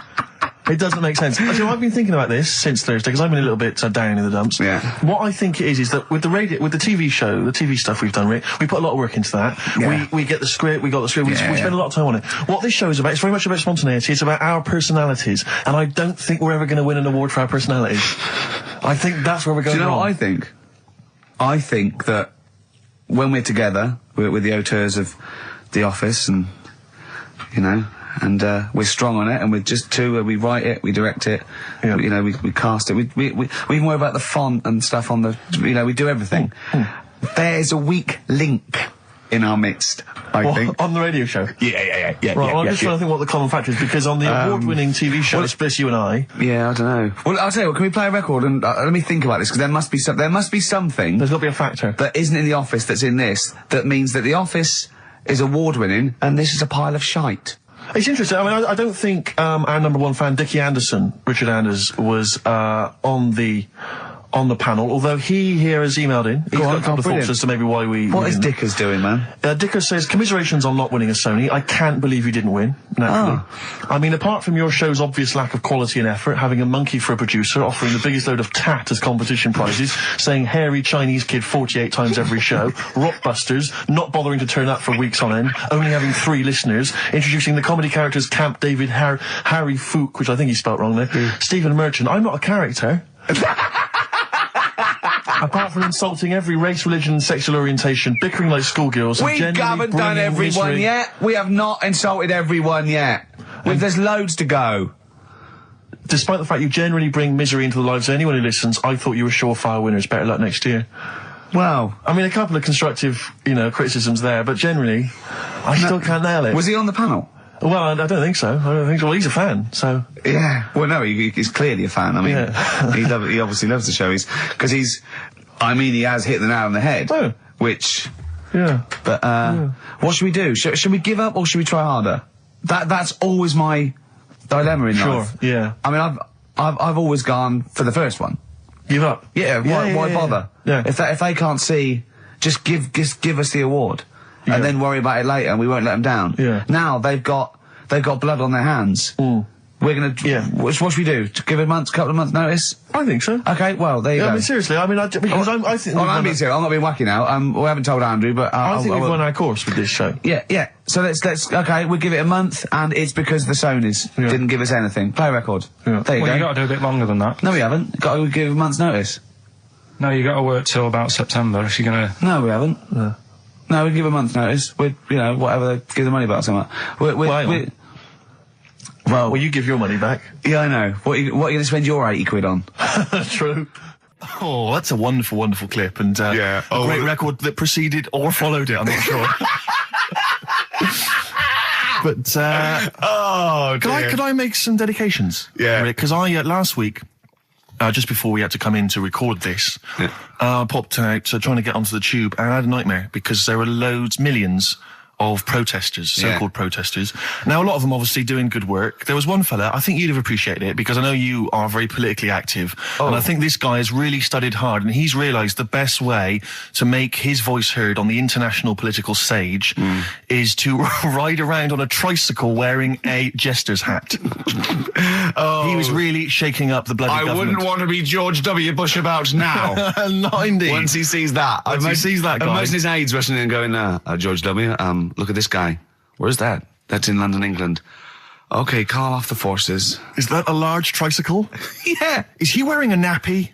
It doesn't make sense. Actually, I've been thinking about this since Thursday because I've been a little bit down in the dumps. Yeah. What I think it is that with the TV show, the TV stuff we've done, Rick, we put a lot of work into that. Yeah. We get the script, we got the script, we spend a lot of time on it. What this show is about, it's very much about spontaneity, it's about our personalities, and I don't think we're ever going to win an award for our personalities. I think that's where we're going Do you know wrong. what I think? I think that when we're together, we're the auteurs of The Office, and, you know, and we're strong on it, and we're just two. We write it, we direct it, you know, we cast it. We even worry about the font and stuff on the. You know, we do everything. There's a weak link in our midst, I think. On the radio show? Yeah. Right, well, I'm just trying to think what the common factor is, because on the award-winning TV show, it's just you and I. Yeah, I don't know. Well, I'll tell you what, can we play a record and let me think about this, because there must be something There's got to be a factor. that isn't in The Office that's in this, that means that The Office is award-winning and this is a pile of shite. It's interesting. I mean, I don't think our number one fan, Dickie Anderson, Richard Anders, was on the panel, although he here has emailed in. He's got a couple of thoughts as to maybe why we... What is Dickers doing, man? Dickers says, commiserations on not winning a Sony. I can't believe you didn't win, naturally. I mean, apart from your show's obvious lack of quality and effort, having a monkey for a producer, offering the biggest load of tat as competition prizes, saying hairy Chinese kid 48 times every show, Rockbusters, not bothering to turn up for weeks on end, only having 3 listeners, introducing the comedy characters Camp David, Harry Fook, which I think he spelt wrong there, Stephen Merchant. I'm not a character. Apart from insulting every race, religion and sexual orientation, bickering like schoolgirls... We haven't done everyone yet. We have not insulted everyone yet. There's loads to go. Despite the fact you generally bring misery into the lives of anyone who listens, I thought you were surefire winners. Better luck next year. Well... I mean, a couple of constructive, you know, criticisms there, but generally, I still can't nail it. Was he on the panel? Well, I don't think so. Well, he's a fan, so... Yeah. Well, no, he's clearly a fan. I mean, he obviously loves the show. He has hit the nail on the head. Oh. Which... Yeah. But, what should we do? Should we give up or should we try harder? That's always my dilemma in life. Sure, yeah. I mean, I've always gone for the first one. Give up? Yeah, why bother? Yeah. If they can't see, just give us the award. Yeah. And then worry about it later, and we won't let them down. Yeah. Now they've got blood on their hands. We're gonna. Yeah. What should we do? To give a couple of months notice? I think so. Okay. Well, there you go. I mean, seriously. I mean, I think. I'm being serious. I'm not being wacky now. We haven't told Andrew, but I think we've won our course with this show. Yeah. So let's. Okay, we'll give it a month, and it's because the Sonys didn't give us anything. Play a record. Yeah. There you go. You got to do a bit longer than that. No, we haven't. Got to give a month's notice. No, you got to work till about September if you're gonna. No, we haven't. No, we give a month's notice. We'd, whatever, give the money back or something. Well, you give your money back. Yeah, I know. What are you going to spend your 80 quid on? True. Oh, that's a wonderful, wonderful clip, and a great record that preceded or followed it. I'm not sure. But could I make some dedications? Yeah. Because I last week. Just before we had to come in to record this, I popped out trying to get onto the tube, and I had a nightmare because there were millions of protesters, so-called protesters. Now, a lot of them obviously doing good work. There was one fella, I think you'd have appreciated it, because I know you are very politically active, and I think this guy has really studied hard, and he's realised the best way to make his voice heard on the international political stage is to ride around on a tricycle wearing a jester's hat. He was really shaking up the bloody government. I wouldn't want to be George W. Bush about now. Not indeed. Once he sees that. Once he sees that guy. Imagine his aides rushing in and going, George W., look at this guy. Where's that? That's in London, England. Okay, Carl off the forces. Is that a large tricycle? Yeah. Is he wearing a nappy?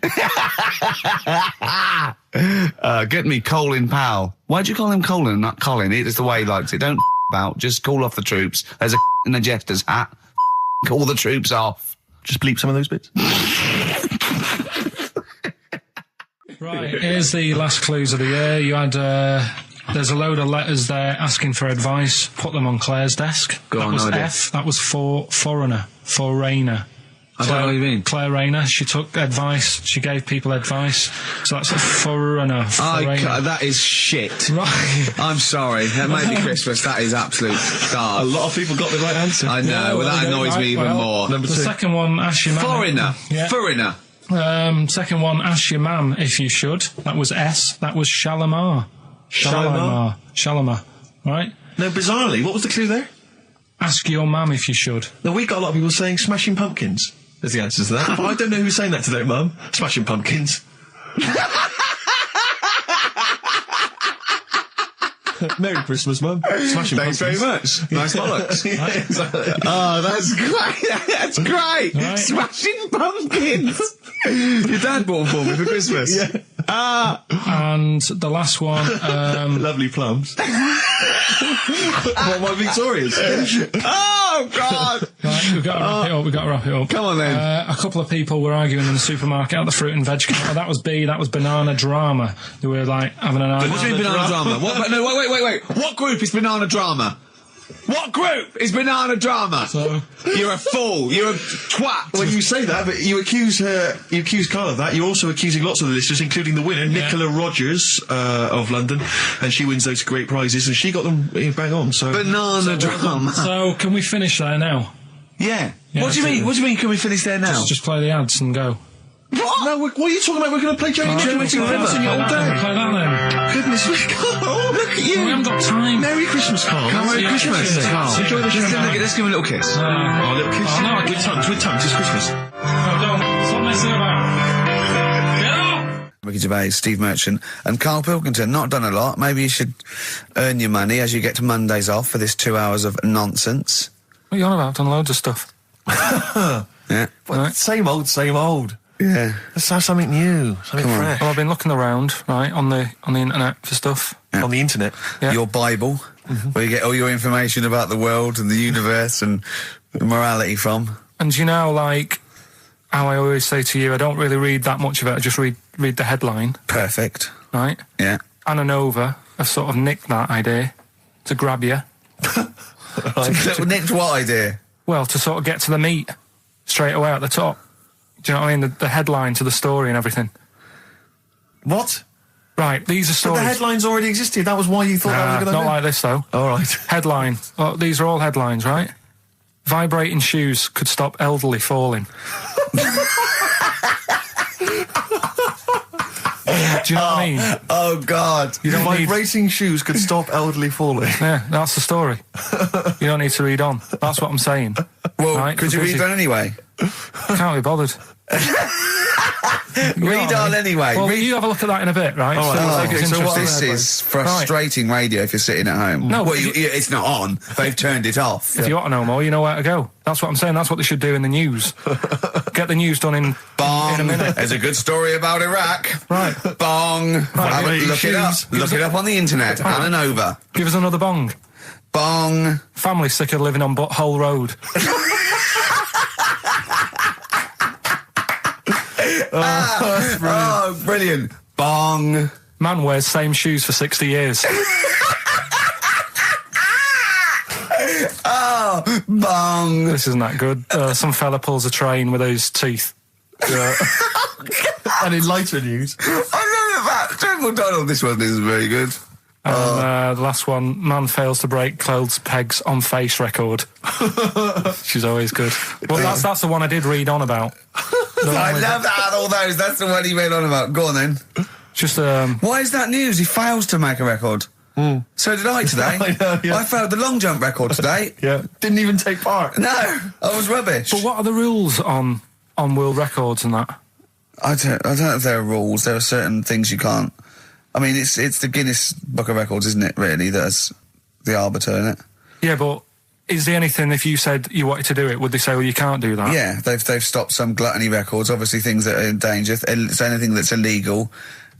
Get me Colin Powell. Why'd you call him Colin, not Colin? It's the way he likes it. Don't about. Just call off the troops. There's a in a jester's hat. Call the troops off. Just bleep some of those bits. Right, here's the last clues of the year. You had, there's a load of letters there asking for advice. Put them on Claire's desk. That was F. That was for foreigner. Foreigner. I don't know what you mean. Claire Rayner. She took advice. She gave people advice. So that's a foreigner. That is shit. Right. I'm sorry. That may be Christmas. That is absolute garbage. A lot of people got the right answer. I know. Well, that annoys me even more. Number The 2. second one, ask your mum. Foreigner. Yeah. Foreigner. Second one, ask your mum if you should. That was S. That was Shalimar. Shalimar. Right? No, bizarrely, what was the clue there? Ask your mum if you should. No, we got a lot of people saying Smashing Pumpkins as the answer to that. But I don't know who's saying that to their mum. Smashing Pumpkins. Merry Christmas, Mum. Smashing Thanks Pumpkins. very much. Nice bollocks. Yeah, exactly. Oh, that's great. That's great. Right. Smashing Pumpkins. Your dad bought them for me for Christmas. Yeah. And the last one, Lovely plums. What, my Victorias? Oh, God. right, we've got to wrap it up. Come on, then. A couple of people were arguing in the supermarket at the fruit and veg counter. That was B. That was banana drama. They were like having an argument. What do you mean banana drama? What, no, wait. What group is banana drama? What group is banana drama? So, You're a fool. You're a twat. When you say that, but you accuse Carl of that. You're also accusing lots of the listeners, including the winner, Nicola Rogers of London, and she wins those great prizes, and she got them bang on. So Banana drama. so can we finish there now? Yeah. Yeah, What do you mean? What do you mean? Can we finish there now? Just play the ads and go. What? No, what are you talking about? We're going to play Johnny Play River all day. that then. Goodness me, Carl, look at you. We haven't got time. Merry Christmas, Carl. Merry Christmas, Carl. Enjoy the show. Let's give him a little kiss. Oh, a little kiss. Oh, no, I with can't. tongues, it's Christmas. No, don't. Stop messing about. Get up! Ricky Gervais, Steve Merchant, and Karl Pilkington. Not done a lot. Maybe you should earn your money as you get to Mondays off for this 2 hours of nonsense. What are you on about? I've done loads of stuff. Yeah. Right. Same old. Yeah. Let's have something new, something Come on. fresh. Well, I've been looking around, right, on the internet for stuff. On the internet. Yeah. Your Bible, where you get all your information about the world and the universe and morality from. And you know, like, how I always say to you, I don't really read that much of it, I just read the headline, Perfect. right? Yeah. Anna Nova have sort of nicked that idea to grab you. Nicked what idea? Well, to sort of get to the meat straight away at the top. Do you know what I mean? The headline to the story and everything. What? Right, these are But stories. the headlines already existed. That was why you thought that was a good not idea. like this, though. All right. Headline. Oh, these are all headlines, right? Vibrating shoes could stop elderly falling. Do you know what I mean? Oh, God. You don't need... Vibrating shoes could stop elderly falling. Yeah, that's the story. You don't need to read on. That's what I'm saying. Well, Right, could you because read on anyway? Can't be bothered. Read on anyway. Well, Read... you have a look at that in a bit, right? All right. So, Okay, it's so what- interesting. This is frustrating radio if you're sitting at home. No, well, but it's not on. They've turned it off. If you want to know more, you know where to go. That's what I'm saying. That's what they should do in the news. Get the news done in Bong. a minute. There's a good story about Iraq. Right. Bong. Have a- look it up. Look it up on the internet. Anna Nova. Give us another bong. Bong. Family sick of living on Butthole Road. Oh, brilliant. Bong. Man wears same shoes for 60 years. Oh, bong. This isn't that good. Some fella pulls a train with his teeth. And in lighter news. I remember that. General Donald, this one is very good. And the last one, man fails to break clothes pegs on face record. She's always good. Well, that's the one I did read on about. I love that, all those. That's the one he went on about. Go on then. Just Why is that news? He fails to make a record. So did I today. I know, yeah. I failed the long jump record today. Yeah. Didn't even take part. No, I was rubbish. But what are the rules on world records and that? I don't know if there are rules. There are certain things you can't. I mean, it's the Guinness Book of Records, isn't it? Really, that's the arbiter, isn't it? Yeah, but is there anything, if you said you wanted to do it, would they say, well, you can't do that? Yeah, they've stopped some gluttony records, obviously things that are in danger. It's anything that's illegal.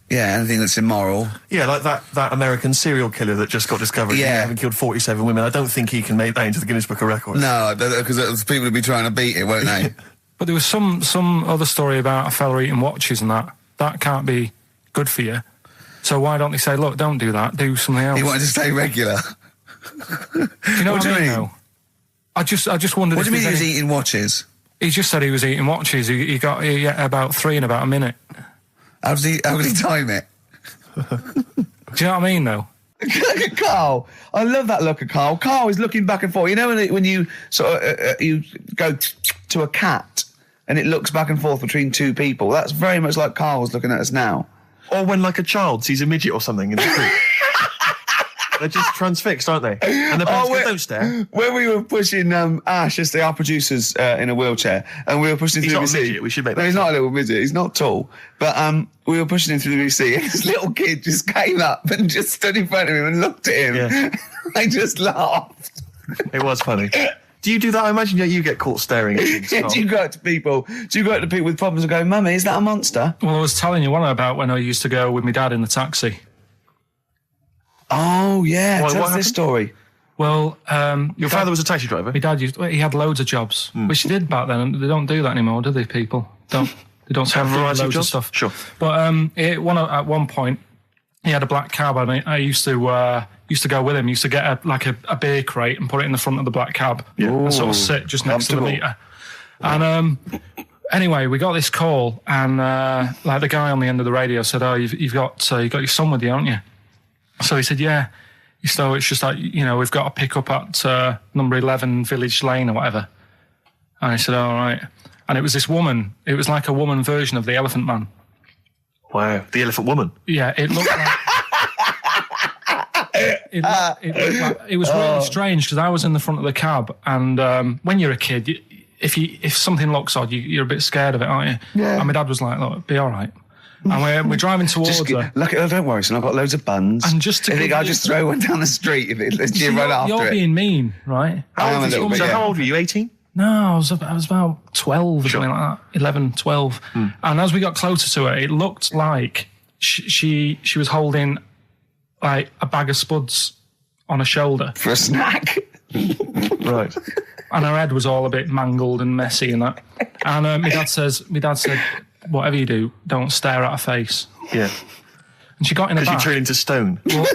Yeah, anything that's immoral. Yeah, like that American serial killer that just got discovered. Yeah. Having killed 47 women. I don't think he can make that into the Guinness Book of Records. No, because people would be trying to beat it, won't they? But there was some other story about a fella eating watches and that. That can't be good for you. So why don't they say, look, don't do that, do something else? He wanted to stay regular. Do you know what I mean? Though? I just wondered. What do you mean he was eating watches? He just said he was eating watches. He got about 3 in about a minute. How could he time it? Do you know what I mean, though? Look at Carl. I love that look at Carl. Carl is looking back and forth. You know when you sort of you go to a cat and it looks back and forth between two people? That's very much like Carl's looking at us now. Or when, like, a child sees a midget or something in the street. They're just transfixed, aren't they? And the parents go, don't stare. When we were pushing Ash, as our producer's in a wheelchair, and we were pushing him through the VC. He's not a midget, we should make that. No, he's not a little midget. He's not tall. But we were pushing him through the VC, and this little kid just came up and just stood in front of him and looked at him. Yeah. I just laughed. It was funny. Do you do that? I imagine you get caught staring at things. Do you go up to people? Do you go up to people with problems and go, "Mummy, is that a monster?" Well, I was telling you one about when I used to go with my dad in the taxi. Oh yeah, What tell us happened? this story. Well, Your father was a taxi driver? my dad he had loads of jobs, which he did back then, and they don't do that anymore, do they? People they don't Have a do variety of loads jobs? stuff. Sure. But at one point, he had a black cab, and I used to go with him. Used to get a beer crate and put it in the front of the black cab, and sort of sit just next to the Comfortable. meter. And anyway, we got this call, and like the guy on the end of the radio said, "Oh, you've got your son with you, haven't you?" So he said, "Yeah." So it's just like, we've got to pick up at number 11 Village Lane or whatever. And I said, all right. And it was this woman. It was like a woman version of the Elephant Man. Wow. The Elephant Woman. Yeah, it looked like... it was really strange because I was in the front of the cab, and when you're a kid, if something looks odd, you're a bit scared of it, aren't you? Yeah. And my dad was like, look, it'll be all right. And we're driving towards her. Look, don't worry, son. I've got loads of buns. And just to I think give I'll you- just throw one down the street if you run after You're it. being mean, right? I am a little bit. So Yeah. how old were you, 18? No, I was about 12 or something like that, 11, 12. And as we got closer to her, it looked like she was holding like a bag of spuds on her shoulder, For a snack. Right. and her head was all a bit mangled and messy and that. And my dad said, whatever you do, don't stare at her face. Yeah. And she got in the Because you back. turn into stone. Well,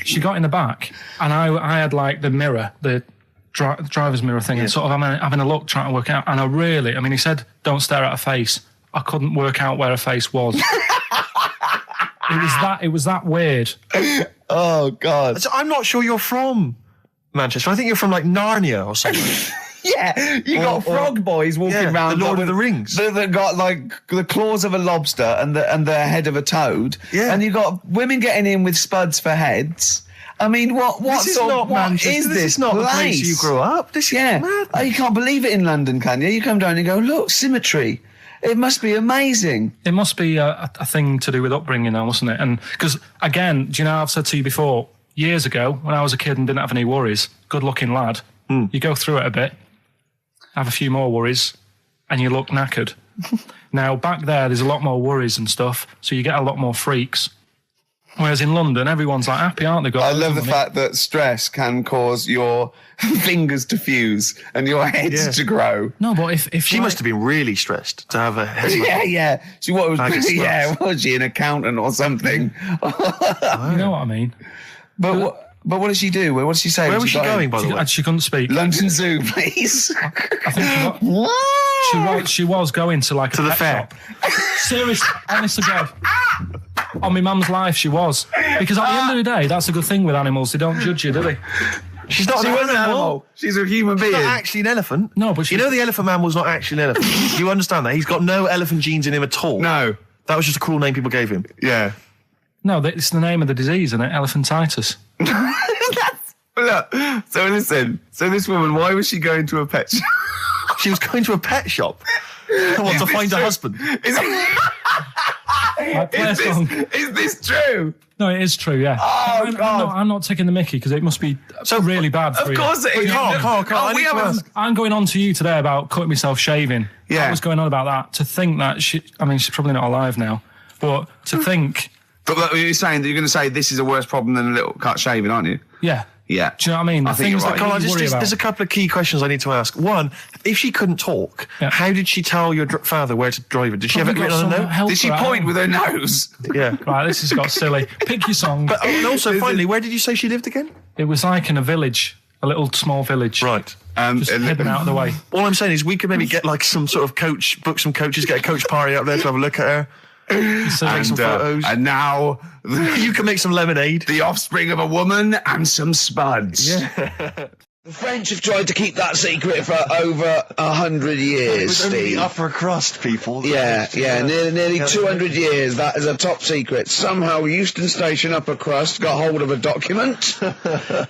she got in the back, and I had like the mirror, the driver's mirror thing, and sort of having a look, trying to work out. And he said, don't stare at her face. I couldn't work out where her face was. It was that weird. Oh, God. So I'm not sure you're from Manchester. I think you're from, like, Narnia or something. Yeah, you got frog boys walking yeah, around. the Lord of the Rings. That got like the claws of a lobster and the head of a toad. Yeah. And you got women getting in with spuds for heads. I mean, what This is not Manchester. is This is not the place you grew up. This is mad. Oh, you can't believe it in London, can you? You come down and go, look, symmetry. It must be amazing. It must be a thing to do with upbringing now, mustn't it? And because, again, do you know, I've said to you before, years ago, when I was a kid and didn't have any worries, good-looking lad, you go through it a bit, have a few more worries, and you look knackered. Now, back there's a lot more worries and stuff, so you get a lot more freaks. Whereas in London, everyone's like happy, aren't they? I love the fact that stress can cause your fingers to fuse and your heads to grow. No, but if She must have been really stressed to have a head like Yeah. She what Bag of was sluts. what was she, an accountant or something? you know what I mean. But what did she do? What did she say? Where when was she got in? going, by the way? She couldn't speak. London Zoo, please. I think she was going to like To the fair. shop. Seriously, honest to God. On my mum's life, she was. Because at the end of the day, that's a good thing with animals. They don't judge you, do they? She's not She wasn't an animal. She's a human being. She's not actually an elephant. No, but you know the Elephant Man was not actually an elephant. You understand that? He's got no elephant genes in him at all. No. That was just a cool name people gave him. Yeah. No, it's the name of the disease, isn't it? Elephantitis. Look, so listen. So this woman, why was she going to a pet shop? She was going to a pet shop. To find a husband. Like, play a song. Is this true? No, it is true, yeah. Oh, God. I'm not taking the mickey because it must be so really bad for you. Of course it is. Carl, I need to ask. I'm going on to you today about cutting myself shaving. Yeah. I was going on about that. To think that she's probably not alive now, but to think... But you're saying that you're going to say this is a worse problem than a little cut shaving, aren't you? Yeah. Yeah. Do you know what I mean? I think you're right. Carl, you worry about. there's a couple of key questions I need to ask. One, if she couldn't talk, Yeah. how did she tell your father where to drive it? Did she have it Probably written got on a some note? help Did she for that. point with her nose? Yeah. Right, this has got silly. Pick your song. But and also, finally, where did you say she lived again? It was like in a village, a little small village. Right. Just hidden out of the way. All I'm saying is we could maybe get like some sort of coach, book some coaches, get a coach party up there to have a look at her. Take some photos. And now, You can make some lemonade. the offspring of a woman and some spuds. Yeah. The French have tried to keep that secret for over 100 years, Steve. upper crust people. Yeah, nearly 200 years. That is a top secret. Somehow Euston Station upper crust got hold of a document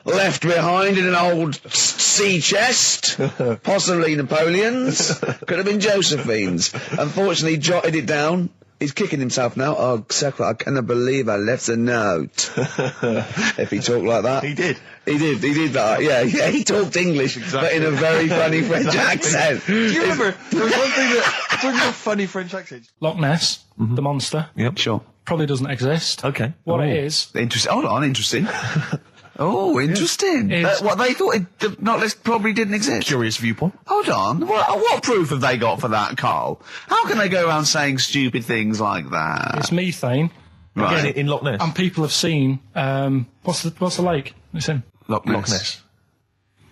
left behind in an old sea chest, possibly Napoleon's, could have been Josephine's. Unfortunately, jotted it down. He's kicking himself now. Oh, Secretary, I cannot believe I left a note. If he talked like that. He did. He did that. Yeah, he talked English, but in a very funny French accent. Do you remember, there was one thing that, talking about funny French accents. Loch Ness, the monster, Yep. Sure. probably doesn't exist. Okay. What it is, Interesting. Hold on, interesting. Oh, interesting. It's- What they thought the Not List probably didn't exist. Curious viewpoint. Hold on. What proof have they got for that, Carl? How can they go around saying stupid things like that? it's methane, Right. Again, in Loch Ness. and people have seen, what's the lake it's in? Loch Ness. Loch Ness.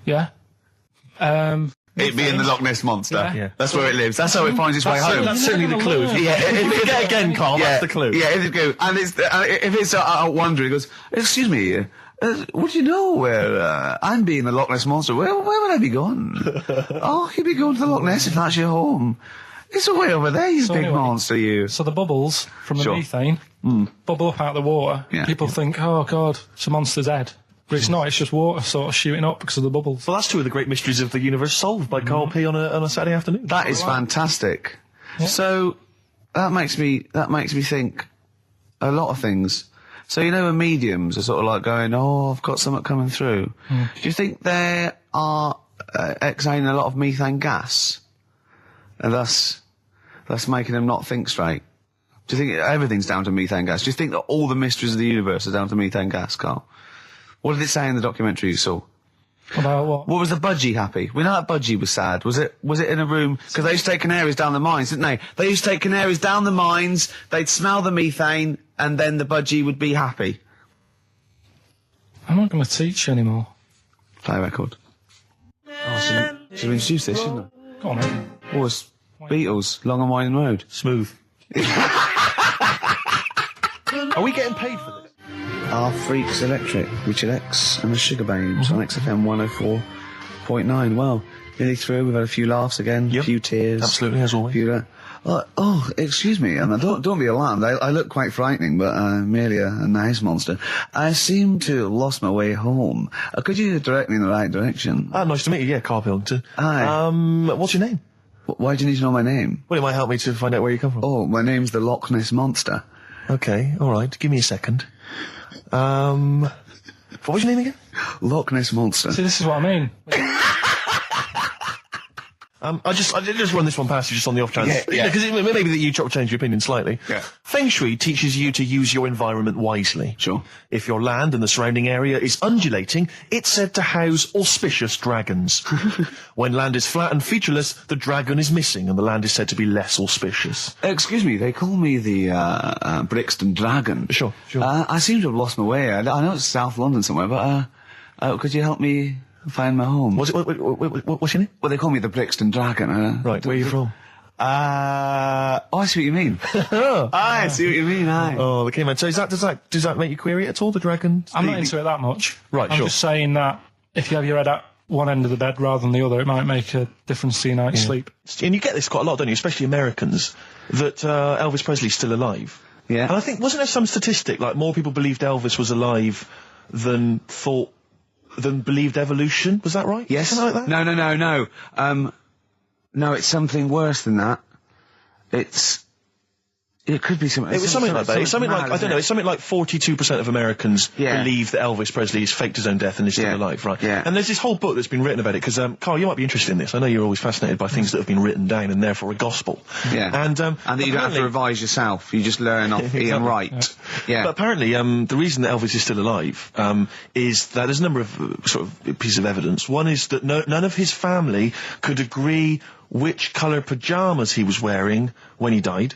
Yeah? It being the Loch Ness monster. Yeah. That's where it lives. That's how it finds its way home. That's certainly the clue. Yeah. Yeah, if it Get again, Carl, that's the clue. Yeah, if it go, and it's if it's wondering, it goes, excuse me, what do you know where I'm being the Loch Ness monster? Where would I be going? Oh, you'd be going to the Loch Ness if that's your home. It's way over there, you So big anyway, monster, you. So the bubbles from the Sure. methane bubble up out of the water. Yeah. People think, oh God, it's a monster's head. But it's not, it's just water sort of shooting up because of the bubbles. Well, that's two of the great mysteries of the universe solved by Karl P on a Saturday afternoon. That is fantastic. So that makes me think a lot of things. So you know when mediums are sort of like going, oh, I've got something coming through. Do you think they are exhaling a lot of methane gas, and thus making them not think straight? Do you think everything's down to methane gas? Do you think that all the mysteries of the universe are down to methane gas, Carl? What did it say in the documentary you saw? About what? What was the budgie happy? We know that budgie was sad. Was it in a room? Because they used to take canaries down the mines, didn't they? They used to take canaries down the mines, they'd smell the methane, and then the budgie would be happy. I'm not going to teach you anymore. Play a record. Oh, should we introduce this, shouldn't I? Go on, then. Oh, it's Beatles, Long and Winding Road. Smooth. Are we getting paid for this? Our Freaks Electric, Richard X and the Sugar Babes on XFM 104.9. Well, nearly through. We've had a few laughs again, a Yep. few tears. Absolutely, as always. Few, excuse me, and don't be alarmed. I look quite frightening, but merely a nice monster. I seem to have lost my way home. Could you direct me in the right direction? Nice to meet you. Yeah, Karl Pilkington. Hi. What's your name? Why do you need to know my name? Well, it might help me to find out where you come from. Oh, my name's the Loch Ness Monster. Okay, all right. Give me a second. What was your name again? Loch Ness Monster. See, this is what I mean. I did just run this one past you just on the off chance. Yeah. Because maybe that you change your opinion slightly. Yeah. Feng Shui teaches you to use your environment wisely. Sure. If your land and the surrounding area is undulating, it's said to house auspicious dragons. When land is flat and featureless, the dragon is missing and the land is said to be less auspicious. Excuse me, they call me the Brixton Dragon. Sure. I seem to have lost my way. I know it's South London somewhere, but could you help me find my home? What's your name? Well, they call me the Brixton Dragon. Right, where are you from? I see what you mean. I see what you mean, aye. Oh, okay, man. So does that make you query it at all, the dragon? I'm not into it that much. Right, I'm sure. just saying that if you have your head at one end of the bed rather than the other, it might make a difference to your night's sleep. And you get this quite a lot, don't you? Especially Americans, that Elvis Presley's still alive. Yeah. And I think, wasn't there some statistic, like more people believed Elvis was alive than believed evolution? Was that right? Yes. Something like that? No. No, it's something worse than that. It's It could be something. It was something like that. It's something like, I don't know, it's something like 42% of Americans believe that Elvis Presley has faked his own death and is still alive, right? Yeah. And there's this whole book that's been written about it, because, Carl, you might be interested in this. I know you're always fascinated by things that have been written down and therefore a gospel. Yeah. And that you don't have to revise yourself. You just learn off Ian Wright. Yeah. But apparently, the reason that Elvis is still alive, is that there's a number of sort of pieces of evidence. One is that none of his family could agree which colour pyjamas he was wearing when he died.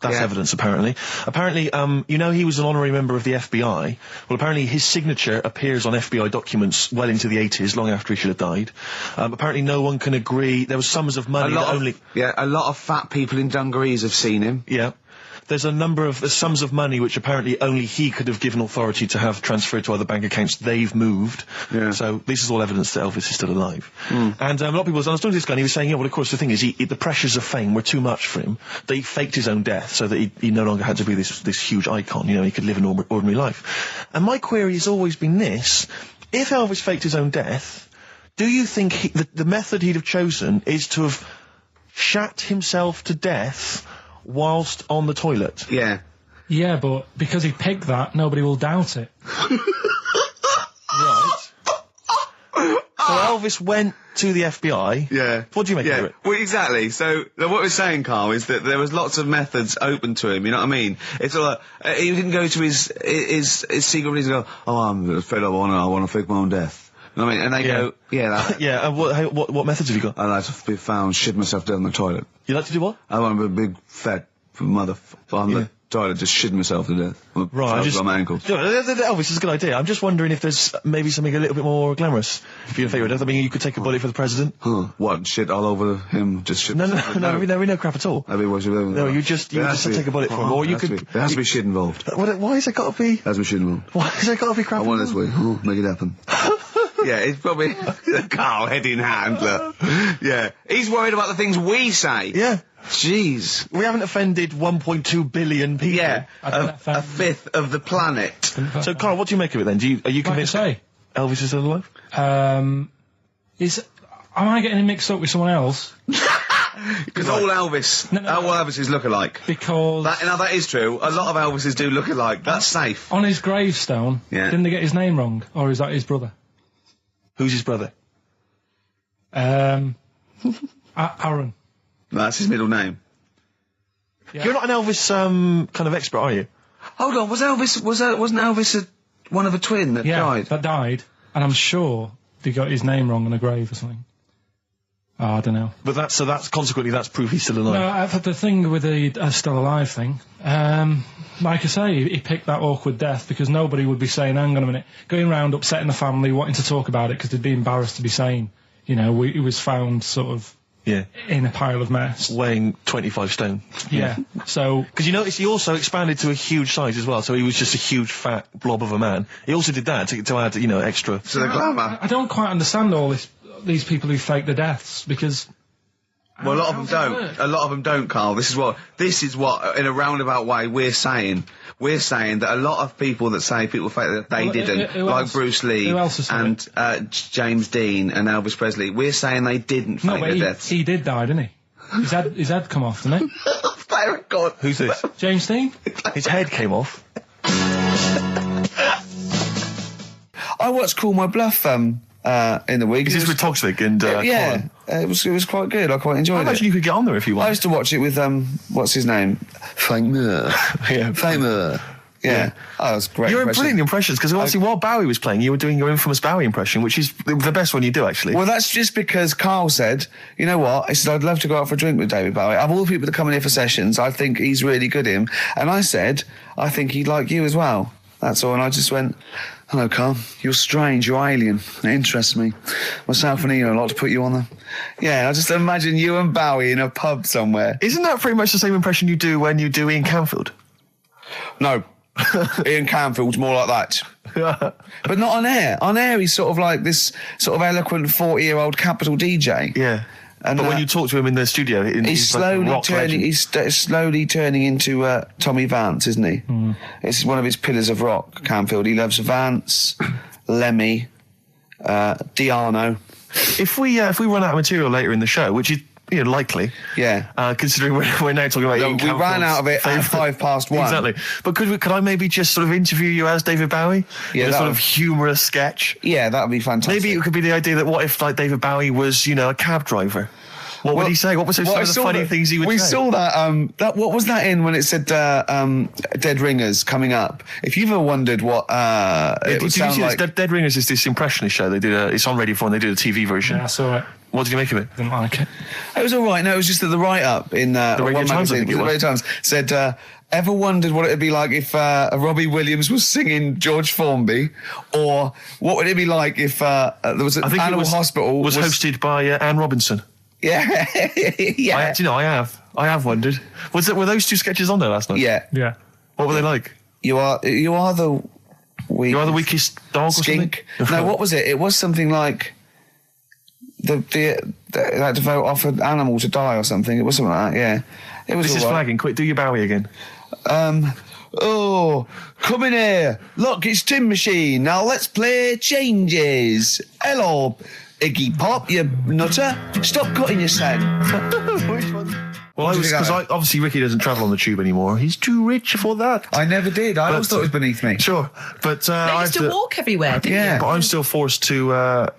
That's evidence, apparently. Apparently, you know, he was an honorary member of the FBI. Well, apparently his signature appears on FBI documents well into the 80s, long after he should have died. Apparently no one can agree. There was sums of money that only... a lot of fat people in dungarees have seen him. Yeah. There's sums of money which apparently only he could have given authority to have transferred to other bank accounts. They've moved. Yeah. So this is all evidence that Elvis is still alive. And a lot of people, I was talking to this guy and he was saying, yeah, well, of course, the thing is, the pressures of fame were too much for him. That he faked his own death so that he no longer had to be this huge icon. You know, he could live an ordinary life. And my query has always been this. If Elvis faked his own death, do you think the method he'd have chosen is to have shat himself to death whilst on the toilet? Yeah. Yeah, but because he picked that, nobody will doubt it. Right. So Elvis went to the FBI. Yeah. What do you make of it? Well, exactly. So what we're saying, Carl, is that there was lots of methods open to him. You know what I mean? It's all like, he didn't go to his secret reason. Go, I'm fed up. I want to fake my own death. You know what I mean? And they go, yeah. And what methods have you got? I like to be found, shit myself down the toilet. You like to do what? I want to be a big fat motherfucker on the toilet, just shitting myself to death. Right, on my ankles. Elvis is a good idea. I'm just wondering if there's maybe something a little bit more glamorous. If you're in favour of death, I mean, you could take a bullet for the president. What? Shit all over him? Just shit? No, no crap at all. No, you just take a bullet for him, or you could. There has to be shit involved. Why has it got to be? There has to be shit involved. Why has it got to be crap? I want this way. Make it happen. Yeah, it's probably Carl, head in hand, look. Yeah. He's worried about the things we say. Yeah. Jeez. We haven't offended 1.2 billion people. Yeah. A fifth of the planet. So, Carl, what do you make of it then? Are you convinced Elvis is still alive? Am I getting him mixed up with someone else? Because all Elvis, all Elvises look alike. Because... that is true. A lot of Elvises do look alike. That's safe. On his gravestone, didn't they get his name wrong? Or is that his brother? Who's his brother? Aaron. That's his middle name. Yeah. You're not an Elvis kind of expert, are you? Hold on, wasn't Elvis one of a twin that died? That died, and I'm sure they got his name wrong on a grave or something. Oh, I don't know. But that's consequently that's proof he's still alive. No, I've had the thing with the still alive thing. Like I say, he picked that awkward death because nobody would be saying, hang on a minute, going round upsetting the family, wanting to talk about it because they'd be embarrassed to be saying, you know, he was found sort of in a pile of mess. Weighing 25 stone. Yeah. So... Because you notice he also expanded to a huge size as well, so he was just a huge fat blob of a man. He also did that to add, you know, extra... To the glamour. I don't quite understand these people who fake the deaths, because... Well, a lot of them don't. A lot of them don't, Carl. This is what, in a roundabout way, we're saying. We're saying that a lot of people that say people fake that they didn't, like Bruce Lee and James Dean and Elvis Presley. We're saying they didn't fake their deaths. He did die, didn't he? His head come off, didn't he? Thank God. Who's this? James Dean. His head came off. I watched Call My Bluff in the week. Is this with Toxic and yeah, it was quite good. I quite enjoyed it. I imagine you could get on there if you want. I used to watch it with what's his name? Famer. Famer. Yeah. Oh, that was great. You're brilliant impressions, because obviously while Bowie was playing, you were doing your infamous Bowie impression, which is the best one you do, actually. Well, that's just because Carl said, you know what? He said, I'd love to go out for a drink with David Bowie. Of all the people that come in here for sessions, I think he's really good in. And I said, I think he'd like you as well. That's all. And I just went, hello, Carl. You're strange. You're alien. It interests me. Myself and Ian, I'd like to put you on the... Yeah, I just imagine you and Bowie in a pub somewhere. Isn't that pretty much the same impression you do when you do Ian Canfield? No. Ian Canfield's more like that. But not on air. On air, he's sort of like this sort of eloquent 40-year-old capital DJ. Yeah. And but when you talk to him in the studio, he's slowly turning into Tommy Vance, isn't he? Mm. It's one of his pillars of rock, Canfield. He loves Vance, Lemmy, Diano. If we run out of material later in the show, which is likely. Yeah. Considering we're now talking about No, Ian we ran Campbell's out of it at favourite- 1:05. Exactly. But could I maybe just sort of interview you as David Bowie? Yeah, In a that sort would- of humorous sketch. Yeah, that would be fantastic. Maybe it could be the idea that what if like David Bowie was, a cab driver? What would he say? What was some of the funny things he would say? We saw that, what was that in when it said Dead Ringers coming up? If you've ever wondered what it Did would you sound see like... this? Dead Ringers is this impressionist show. They did it's on Radio 4 and they did a TV version. Yeah, I saw it. What did you make of it? Didn't like it. It was all right. No, it was just that the write-up in Radio one Times, I magazine, think it the was. Radio Times, said, ever wondered what it would be like if Robbie Williams was singing George Formby? Or what would it be like if there was an I think animal hospital... was hosted by Anne Robinson. Yeah. Yeah. I have wondered. Were those two sketches on there last night? Yeah. Yeah. What were they like? You are the You are the weakest dog or skink. something? No, what was it? It was something like they had to vote off an animal to die or something. It was something like that. Yeah, it was. This is all right. flagging. Quick, do your Bowie again. Oh, come in here. Look, it's Tin Machine. Now let's play Changes. Hello, Iggy Pop, you nutter. Stop cutting your sand. Which one? Well, What do you think because of that? obviously Ricky doesn't travel on the tube anymore. He's too rich for that. I never did. I always But- thought it was beneath me. Sure, but They I used have to walk everywhere, didn't Yeah. But I'm still forced to.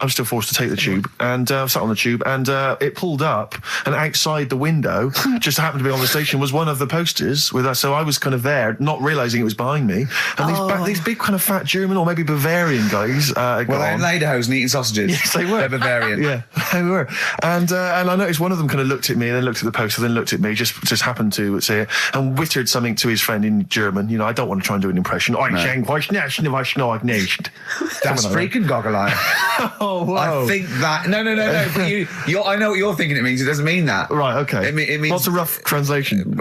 Take the tube, and sat on the tube, and it pulled up, and outside the window, just happened to be on the station, was one of the posters with us. So I was kind of there, not realizing it was behind me, and these big kind of fat German or maybe Bavarian guys. Well, they're in lederhosen eating sausages. Yes, they were. They're Bavarian. Yeah, they were. And I noticed one of them kind of looked at me, and then looked at the poster, then looked at me, just happened to say it, and wittered something to his friend in German. I don't want to try and do an impression. No. That's That's freaking goggle-eye. Oh, wow. I think that... No. But I know what you're thinking it means. It doesn't mean that. Right, okay. It means... What's a rough translation?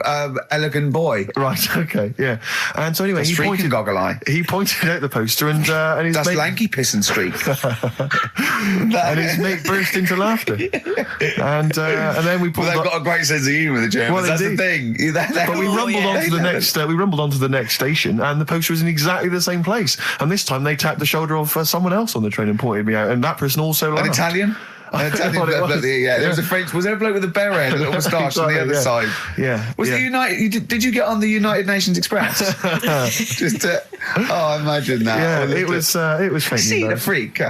Elegant boy. Right, okay, yeah. And so anyway, That's freaking goggle-eye. He pointed out the poster, and his That's mate, lanky piss and streak. and his mate burst into laughter. And then we pulled Well, they've up. got a great sense of humour, the Germans. Well, That's the indeed. thing. But we rumbled onto the next. We rumbled onto the next station, and the poster was in exactly the same place. And this time, they tapped the shoulder of someone else on the train and pointed me out, and that person also An laughed. Italian? An Italian What it bloke, was. yeah. There was a French... Was there a bloke with a beret and a little moustache on the other Exactly, side? Yeah. Was yeah. the United... Did you get on the United Nations Express? Just to... Oh, imagine that. Yeah, Or it was faintly See the embarrassing. freak.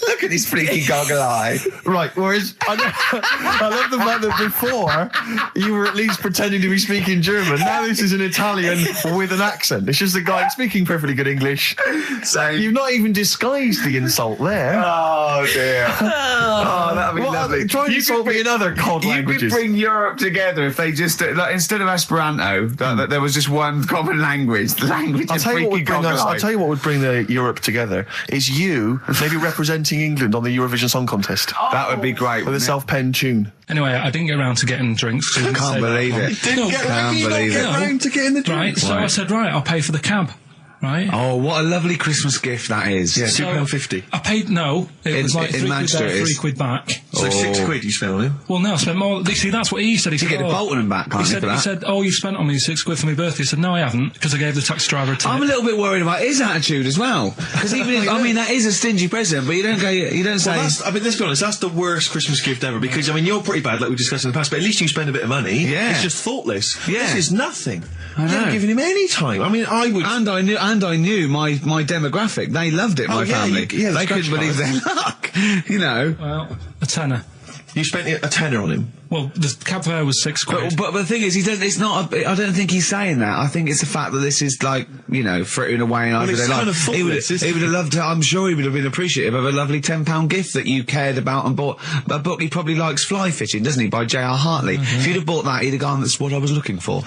Look at this freaky goggle eye. Right, whereas I love the fact that before you were at least pretending to be speaking German. Now this is an Italian with an accent. It's just a guy speaking perfectly good English. So You've not even disguised the insult there. Oh dear. Oh, that'd be Well, lovely. try and insult me in other cod You languages. could bring Europe together if they just like, instead of Esperanto, that there was just one common language. The language I'll of tell you what freaky would bring goggle I'll eye. tell you what would bring the Europe together is you maybe representing England on the Eurovision Song Contest That would be great. with a wouldn't it? self-penned tune. Anyway, I didn't get around to getting drinks. I can't believe it. Can't believe it. round to getting the Right, so I said, right, I'll pay for the cab. Right? Oh, what a lovely Christmas gift that is. Yeah, So, £2.50. I paid, no, it was like in £3 Manchester there, it is. £3 back. So £6 you spent on him. Well, no, I spent more. See, that's what he said. He said, get the Bolton back, can't you, for he that? said, oh, you've spent on me £6 for my birthday. He said, no, I haven't, because I gave the taxi driver a tip. I'm a little bit worried about his attitude as well. Because even if, I mean, that is a stingy present, but you don't say... Well, let's be honest, that's the worst Christmas gift ever, because, you're pretty bad, like we discussed in the past, but at least you spend a bit of money. Yeah. It's just thoughtless. Yeah. This is nothing. I You know. haven't given him any time. I mean, I would... And I knew my demographic. They loved it, my yeah, family. yeah, the They couldn't scratch believe card. their luck. You know. Well, a tenner. You spent a tenner on him. Well, the cab fare was £6. But the thing is, it's not. I don't think he's saying that. I think it's the fact that this is like, frittering away in it's everyday life. kind of He would thoughtless, isn't have loved. I'm sure he would have been appreciative of a lovely £10 gift that you cared about and bought. A book he probably likes, Fly Fishing, doesn't he, by J.R. Hartley? If you'd have bought that, he'd have gone, "That's what I was looking for."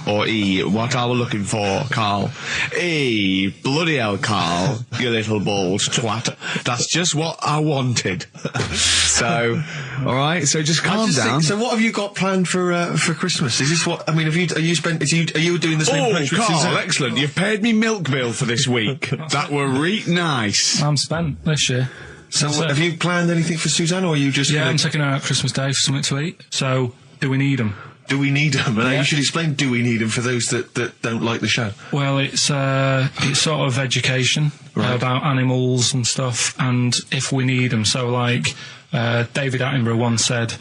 Or what I was looking for, Carl. Bloody hell, Carl, you little bald twat. That's just what I wanted. So, all right. So just calm down. So what have you got planned for Christmas? Is this what... I mean, are you doing the same approach with Carl, Suzanne? excellent. You've paid me milk bill for this week. That were reet nice. I'm spent this year. So have you planned anything for Suzanne, or are you just... Yeah, gonna- I'm taking her out Christmas Day for something to eat. So, do we need them? Do we need them? And you should explain, do we need them, for those that don't like the show? Well, it's sort of education about animals and stuff, and if we need them. So, like, David Attenborough once said,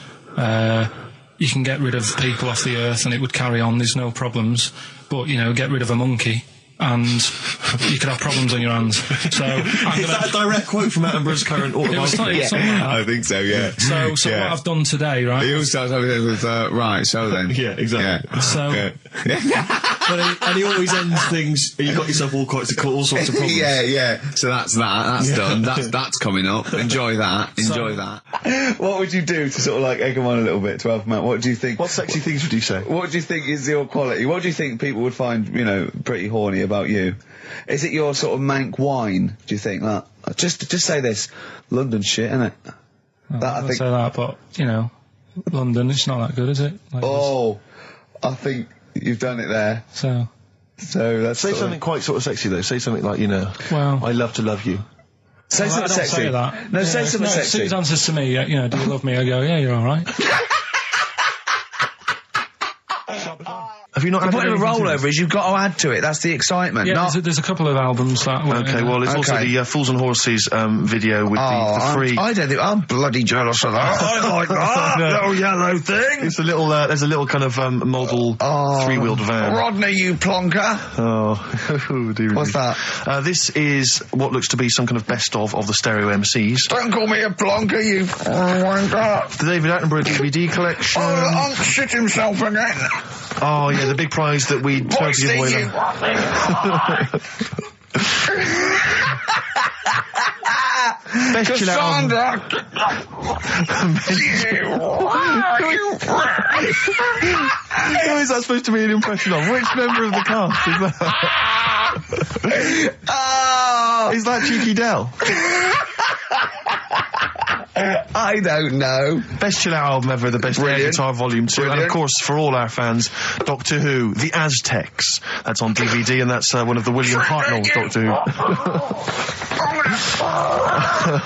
you can get rid of people off the earth and it would carry on, there's no problems. But, you know, get rid of a monkey and you could have problems on your hands. So Is that a direct quote from Attenborough's current autobiography? Something like that. I think so, yeah. So what I've done today, right? He always starts everything with, right, so then. Yeah, exactly. Yeah. So, And he always ends things, you got yourself all sorts of problems. Yeah. So that's done. That's coming up. Enjoy that. What would you do to sort of like egg them on a little bit to help them out? What do you think? What sexy things would you say? What do you think is your quality? What do you think people would find, you know, pretty horny about you? Is it your sort of mank wine? Do you think that? Just say this, London shit, innit? I think say that, but you know, London, it's not that good, is it? Like I think you've done it there. So that's say something quite sort of sexy though. Say something like, you know, well, I love to love you. Say something sexy. Say that. No, say something sexy. If it answers to me, you know, do you love me? I go, yeah, you're all right. Have you not The had point of a anything to rollover this? is you've got to add to it. That's the excitement. Yeah, there's a couple of albums that. Okay, well, there's also the Fools and Horses video with the free. I don't think I'm bloody jealous of that. I like that little yellow thing. It's a little. There's a little kind of model three-wheeled van. Rodney, you plonker. Oh, dear. What's that? This is what looks to be some kind of best of the stereo MCs. Don't call me a plonker, you wanker. The David Attenborough DVD collection. Unc shit himself again. Oh yeah, the big prize that we tried to give away. Best chill out. Who is that supposed to be an impression of? Which member of the cast is that? Is that Cheeky Dell? I don't know. Best chill out album ever, the best air guitar volume 2, and of course for all our fans, Doctor Who, The Aztecs. That's on DVD, and that's one of the William Hartnell Doctor Who.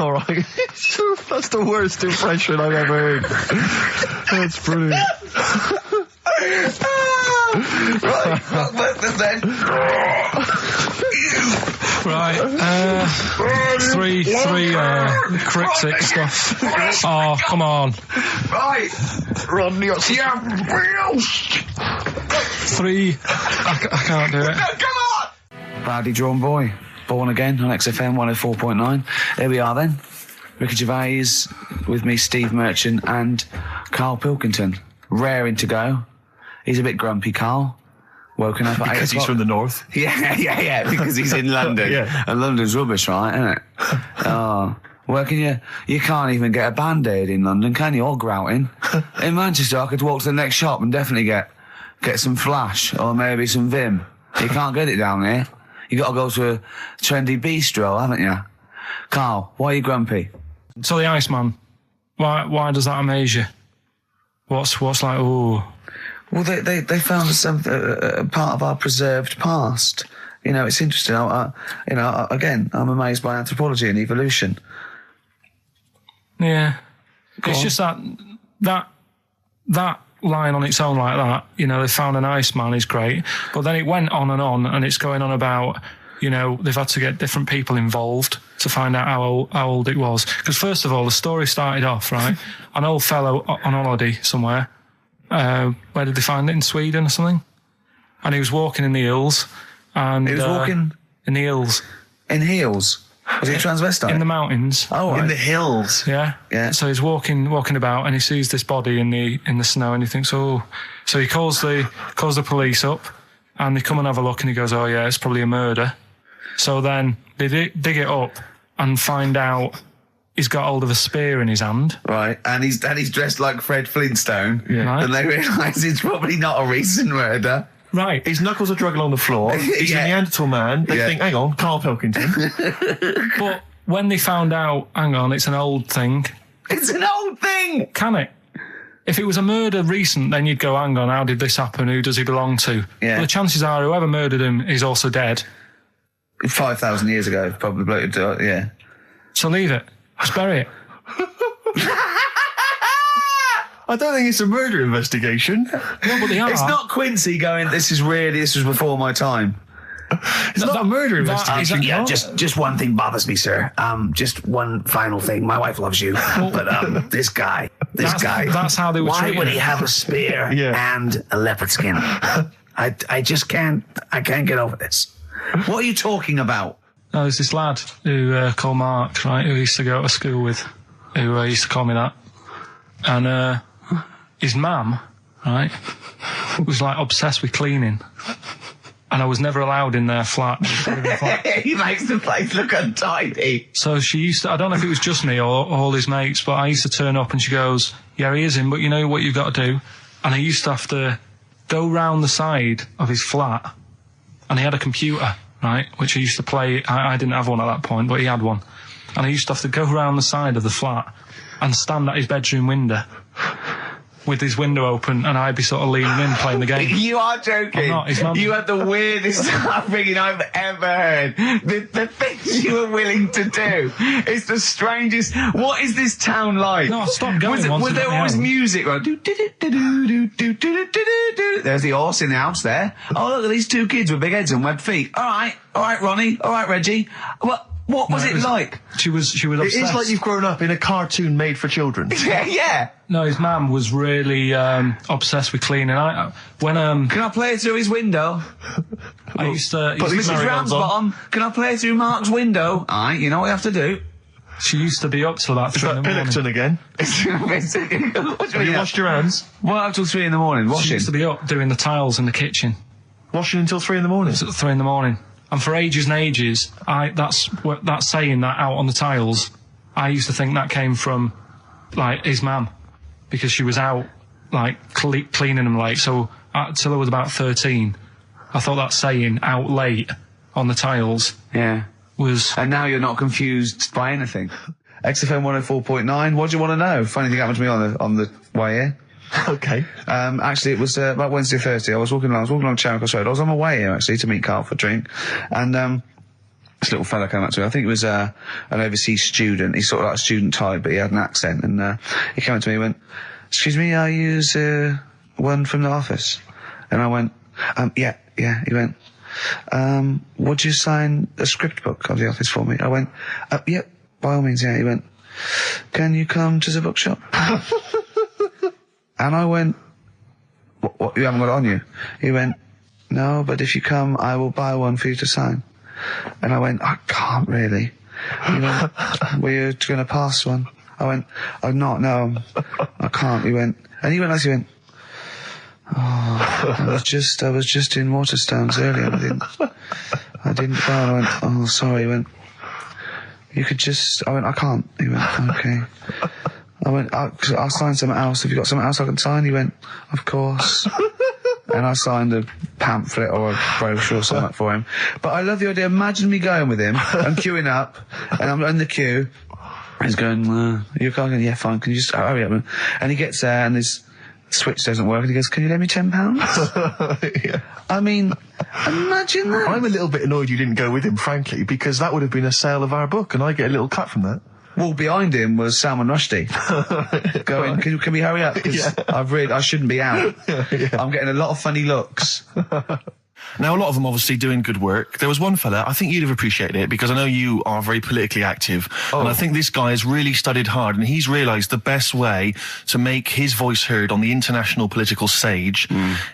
All right, that's the worst impression I've ever heard. That's brilliant. Right, Rockbusters then. Right, three cryptic stuff. Oh, come on. Right, Rodney, Three. I can't do it. come on. Badly drawn boy. Born again on XFM 104.9. There we are then. Ricky Gervais with me, Steve Merchant and Karl Pilkington. Raring to go. He's a bit grumpy, Karl. Woken up at 8 Because he's from the north. Yeah, because he's in London. Yeah. And London's rubbish, right, isn't it? Where can you can't even get a Band-Aid in London, can you? Or grouting. In Manchester, I could walk to the next shop and definitely get some Flash or maybe some Vim. You can't get it down here. You got to go to a trendy bistro, haven't you? Karl, why are you grumpy? So the Iceman, why does that amaze you? What's like, ooh... Well, they found some part of our preserved past. You know, it's interesting. Again, I'm amazed by anthropology and evolution. Yeah, it's just that line on its own like that. You know, they found an Iceman is great, but then it went on, and it's going on about, you know, they've had to get different people involved to find out how old it was. Because first of all, the story started off right. An old fellow on holiday somewhere. Where did they find it? In Sweden or something? And he was walking in the hills. And He was walking in the hills. in heels. Was he a transvestite? In the mountains. Oh, right. In the hills. Yeah. Yeah. So he's walking about and he sees this body in the snow and he thinks, oh. So he calls the police up and they come and have a look and he goes, oh yeah, it's probably a murder. So then they dig it up and find out he's got hold of a spear in his hand. Right, and he's dressed like Fred Flintstone. Yeah. Right. And they realise it's probably not a recent murder. Right. His knuckles are dragging along the floor. He's Yeah. a Neanderthal man. They think, hang on, Karl Pilkington. But when they found out, hang on, it's an old thing. It's an old thing! Can it? If it was a murder recent, then you'd go, hang on, how did this happen? Who does he belong to? Yeah. But the chances are whoever murdered him is also dead. 5,000 years ago, probably, yeah. So leave it. Just bury it. I don't think it's a murder investigation. No, but they are. It's not Quincy going, this was before my time. It's not a murder investigation. Yeah, just one thing bothers me, sir. Just one final thing. My wife loves you, but this guy, This guy. That's how they were Why treating would him. he have a spear and a leopard skin? I just can't. I can't get over this. What are you talking about? No, there's this lad who called Mark, right, who used to go to school with, who used to call me that. And his mum, right, was like obsessed with cleaning. And I was never allowed in their flat. He makes the place look untidy. So she used to, I don't know if it was just me or all his mates, but I used to turn up and she goes, yeah, he is in, but you know what you've got to do? And I used to have to go round the side of his flat, and he had a computer, right, which I used to play. I didn't have one at that point, but he had one. And I used to have to go round the side of the flat and stand at his bedroom window with his window open, and I'd be sort of leaning in playing the game. You are joking. I'm not, his mum. You had the weirdest upbringing I've ever heard. The things you were willing to do. It's the strangest. What is this town like? No, I stopped going once Was I there got my always own. music? Right? There's the horse in the house there. Oh, look at these two kids with big heads and webbed feet. All right, Ronnie. All right, Reggie. What was it like? She was It obsessed. is like you've grown up in a cartoon made for children. Yeah. No, his mum was really obsessed with cleaning. When Can I play through his window? I used to, Put these Mrs. marigolds on. Ramsbottom, can I play through Mark's window? Alright, you know what you have to do. she used to be up till about Is 3 that in the morning. Pilkington again? Have you washed your hands? Well, up till 3 in the morning, She washing. used to be up doing the tiles in the kitchen. Washing until 3 in the morning? It's at 3 in the morning. And for ages and ages, that saying that out on the tiles, I used to think that came from, like, his mum. Because she was out, like, cleaning them late. So, till I was about 13, I thought that saying, out late, on the tiles, Yeah. was... And now you're not confused by anything. XFM 104.9, what do you want to know? Funny thing happened to me on the way here. Okay. Actually, it was about Wednesday or Thursday. I was walking along Charing Cross Road. I was on my way here, actually, to meet Karl for a drink. And this little fella came up to me. I think it was an overseas student. He's sort of like a student type, but he had an accent. And he came up to me and went, excuse me, are you one from the office? And I went, yeah. He went, would you sign a script book of the office for me? I went, yeah, by all means, yeah. He went, can you come to the bookshop? And I went, what, you haven't got it on you? He went, no, but if you come, I will buy one for you to sign. And I went, I can't really. He went, were you going to pass one? I went, I'm not, no, I can't. He went, oh, I was just in Waterstones earlier. I didn't go. I went, oh, sorry. He went, you could just, I went, I can't. He went, okay. I went, I'll sign something else. Have you got something else I can sign? He went, of course. And I signed a pamphlet or a brochure or something for him. But I love the idea. Imagine me going with him and queuing up, and I'm in the queue. He's going, you're going, yeah, fine. Can you just hurry up? And he gets there, and his switch doesn't work, and he goes, can you lend me £10? Yeah. I mean, imagine that. I'm a little bit annoyed you didn't go with him, frankly, because that would have been a sale of our book, and I get a little cut from that. Well, behind him was Salman Rushdie going, can we hurry up? Because I shouldn't be out. I'm getting a lot of funny looks. Now, a lot of them obviously doing good work. There was one fella, I think you'd have appreciated it, because I know you are very politically active, and I think this guy has really studied hard, and he's realised the best way to make his voice heard on the international political stage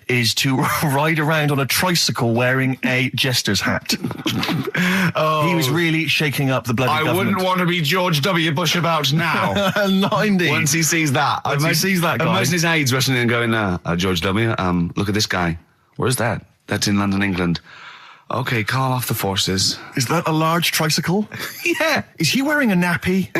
is to ride around on a tricycle wearing a jester's hat. He was really shaking up the bloody government. want to be George W. Bush about now. Not indeed. Once he sees that. Once he sees that guy. Imagine his aides rushing in and going, George W., look at this guy. Where's that? That's in London, England. Okay, call off the forces. Is that a large tricycle? Yeah. Is he wearing a nappy?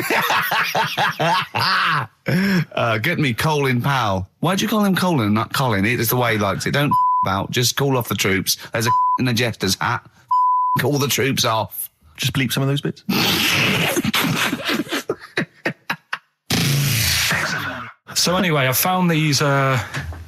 Get me Colin Powell. Why'd you call him Colin, not Colin? It's the way he likes it. Don't about. Just call off the troops. There's a in a jester's hat. Call the troops off. Just bleep some of those bits. So anyway, I found these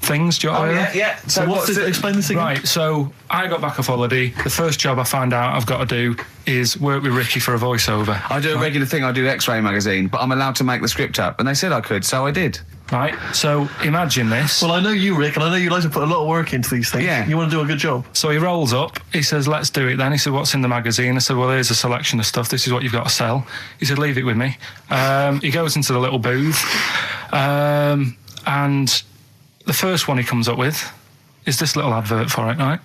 things. Do you want to hear? yeah. So what's this? Explain this again. Right, so I got back off holiday. The first job I found out I've got to do is work with Ricky for a voiceover. I do a regular thing. I do X-Ray magazine, but I'm allowed to make the script up. And they said I could, so I did. Right, so imagine this. Well, I know you, Rick, and I know you like to put a lot of work into these things. Yeah. You want to do a good job. So he rolls up, he says, let's do it then. He said, what's in the magazine? I said, well, here's a selection of stuff. This is what you've got to sell. He said, leave it with me. He goes into the little booth. And the first one he comes up with is this little advert for it, right?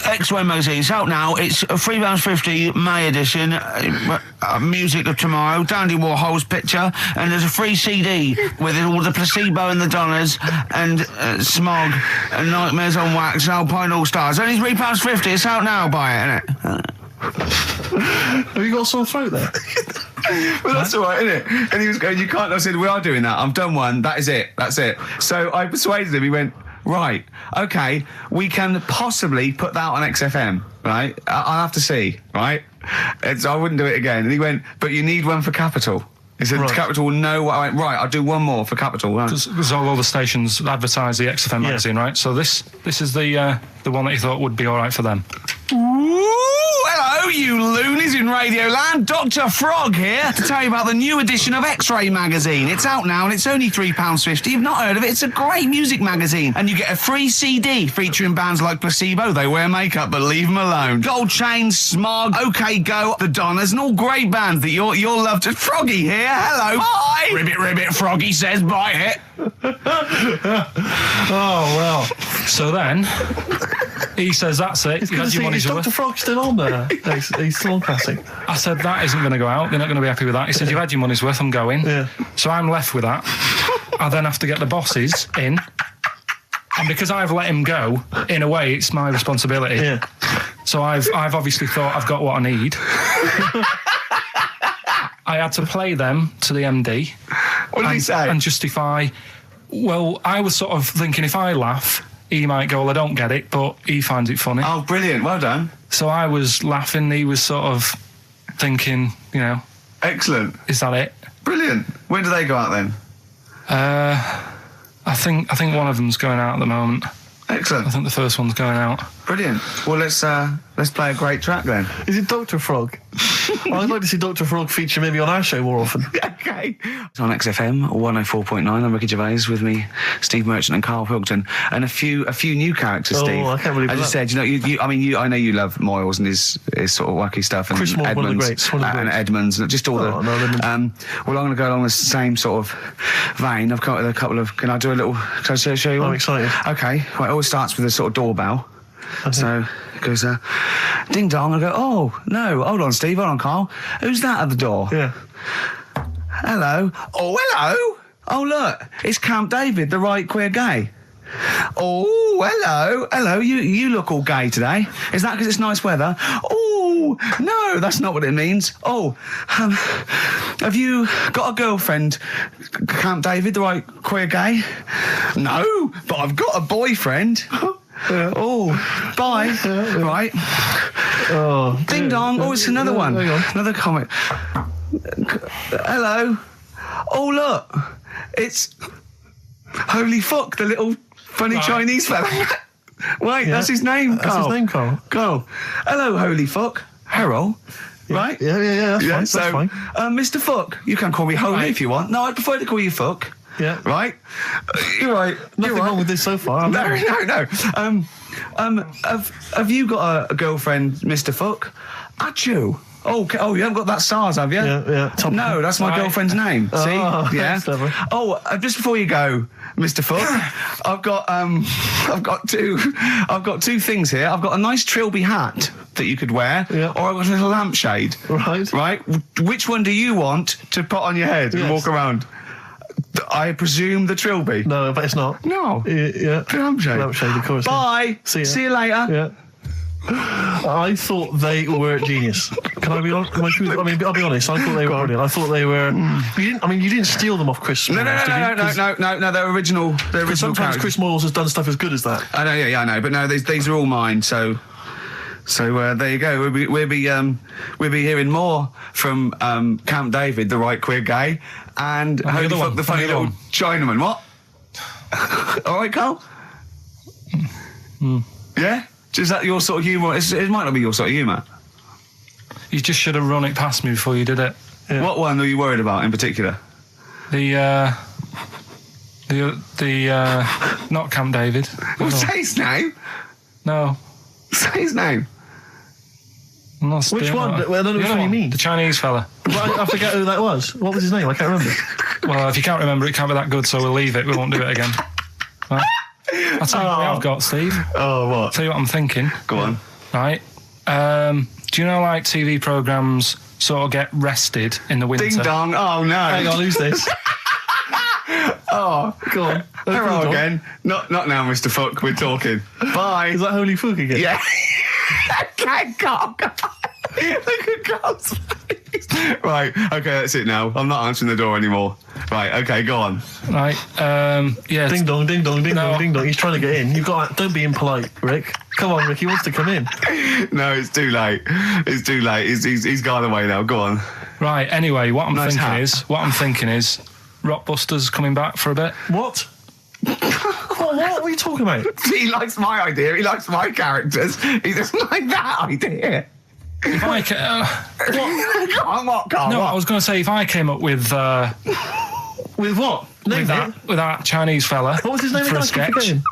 X-Ray magazine. It's out now. It's a £3.50 May edition. Music of Tomorrow. Dandy Warhol's picture, and there's a free CD with all the Placebo and the Donners and Smog and Nightmares on Wax, Alpine All Stars. Only £3.50. It's out now. Buy it, innit? Have you got a sore throat there? Well, that's all right, isn't it? And he was going, you can't. I said, we are doing that. I've done one. That is it. That's it. So I persuaded him. He went, right, okay, we can possibly put that on XFM, right? I'll have to see, right? So I wouldn't do it again. And he went, but you need one for Capital. He said, Capital will know what I went, right, I'll do one more for Capital. Right? Because all the stations advertise the XFM magazine, right? So this is the one that you thought would be all right for them. Ooh, hello, you loonies in Radioland. Dr. Frog here to tell you about the new edition of X-Ray magazine. It's out now and it's only £3.50. You've not heard of it? It's a great music magazine. And you get a free CD featuring bands like Placebo. They wear makeup, but leave them alone. Gold Chain, Smog, OK Go, The Donners, and all great bands that you'll love to. Froggy here. Hello. Bye. Ribbit, ribbit. Froggy says bye it. Oh, well. So then he says, that's it. You had your money's Is worth. Dr. Frog still on there? He's still on classic. I said, that isn't going to go out. They're not going to be happy with that. He said, you've had your money's worth. I'm going. Yeah. So I'm left with that. I then have to get the bosses in. And because I've let him go, in a way, it's my responsibility. Yeah. So I've obviously thought I've got what I need. I had to play them to the MD. What did he say? And justify. Well, I was sort of thinking if I laugh, he might go, well, I don't get it, but he finds it funny. Oh, brilliant. Well done. So I was laughing. He was sort of thinking, you know. Excellent. Is that it? Brilliant. When do they go out then? I think one of them's going out at the moment. Excellent. I think the first one's going out. Brilliant. Well, let's play a great track then. Is it Dr. Frog? I'd like to see Dr. Frog feature maybe on our show more often. Okay. It's on XFM 104.9. I'm Ricky Gervais, with me, Steve Merchant and Karl Pilkington, and a few new characters. Oh, Steve. I can't believe As you that. said, I know you love Moyles and his sort of wacky stuff, and Chris Moore, Edmonds, one of the greats, and Edmonds, and just all Oh, no, well, I'm going to go along the same sort of vein. I've got a couple of. Can I do a little? Can I show you? I'm one? excited. Okay. Well, it always starts with a sort of doorbell. So it goes, ding dong. I go, oh, no, hold on, Steve, hold on, Karl. Who's that at the door? Yeah. Hello. Oh, hello. Oh, look, it's Camp David, the right queer gay. Oh, hello. Hello, you look all gay today. Is that because it's nice weather? Oh, no, that's not what it means. Oh, have you got a girlfriend, Camp David, the right queer gay? No, but I've got a boyfriend. Yeah. Oh, bye. Right. Oh, Ding dong. Oh, it's another one. Hang on. Another comic. Hello. Oh, look. It's Holy Fuck, the little funny Chinese fella. Wait, that's his name, That's Karl. his name, Karl. Karl. Hello, Holy Fuck. Harold. Right? Yeah, that's So, fine. Mr. Fuck, you can call me Holy Right. if you want. No, I'd prefer to call you Fuck. Yeah. Right? You're right. Nothing You're right. wrong with this so far. No. Have you got a girlfriend, Mr. Fuck? Achoo. Oh, you haven't got that SARS, have you? Yeah. No, that's my Right. girlfriend's name. See? Oh, Yeah. that's clever. Oh, just before you go, Mr. Fuck, I've got two things here. I've got a nice trilby hat that you could wear, Yeah. or I've got a little lampshade. Right. Right. Which one do you want to put on your head and Yes. walk around? I presume the trilby. No, but it's not. No. Yeah. The lampshade. Lampshade, of course. Bye. See ya. See you later. Yeah. I thought they were genius. Can I be honest? I'll be honest. I thought they were brilliant. I thought they were. You didn't steal them off Chris. No, Moyles, did you? no. They're original. They're original Sometimes characters. Chris Moyles has done stuff as good as that. I know, yeah, I know, but no, these are all mine. So there you go. We'll be hearing more from Camp David, the right queer gay, and the Holy other Fuck, one, the funny the other little one. Chinaman. What? All right, Karl. Yeah. Is that your sort of humour? It might not be your sort of humour. You just should have run it past me before you did it. Yeah. What one are you worried about in particular? The not Camp David. Well, Oh, say his name. no. Say his name. Which one? I don't know which one you mean. The Chinese fella. Well, I forget who that was. What was his name? I can't remember. Well, if you can't remember, it can't be that good, so we'll leave it. We won't do it again. Right? I'll tell you what I've got, Steve. Oh, what? I'll tell you what I'm thinking. Go on. Right. Do you know, like, TV programmes sort of get rested in the winter? Ding dong. Oh, no. Hang on, who's this? Oh, Go on. hello again. Not now, Mr. Fuck. We're talking. Bye. Is that Holy Fook again? Yeah. Okay, God. Look at God's face. Right, okay, that's it now. I'm not answering the door anymore. Right, okay, go on. Right, yeah. Ding dong, ding dong, ding dong, ding dong. He's trying to get in. You've got. Don't be impolite, Rick. Come on, Rick. He wants to come in. No, it's too late. It's too late. He's gone away now. Go on. Right, anyway, what I'm Nice thinking is Rockbusters coming back for a bit. What? What are you talking about? He likes my idea. He likes my characters. He doesn't like that idea. If I Go on, what, Carl? no, what? I was going to say, if I came up with With what? Name it. with that Chinese fella What was his name for again? a I keep sketch. forgetting.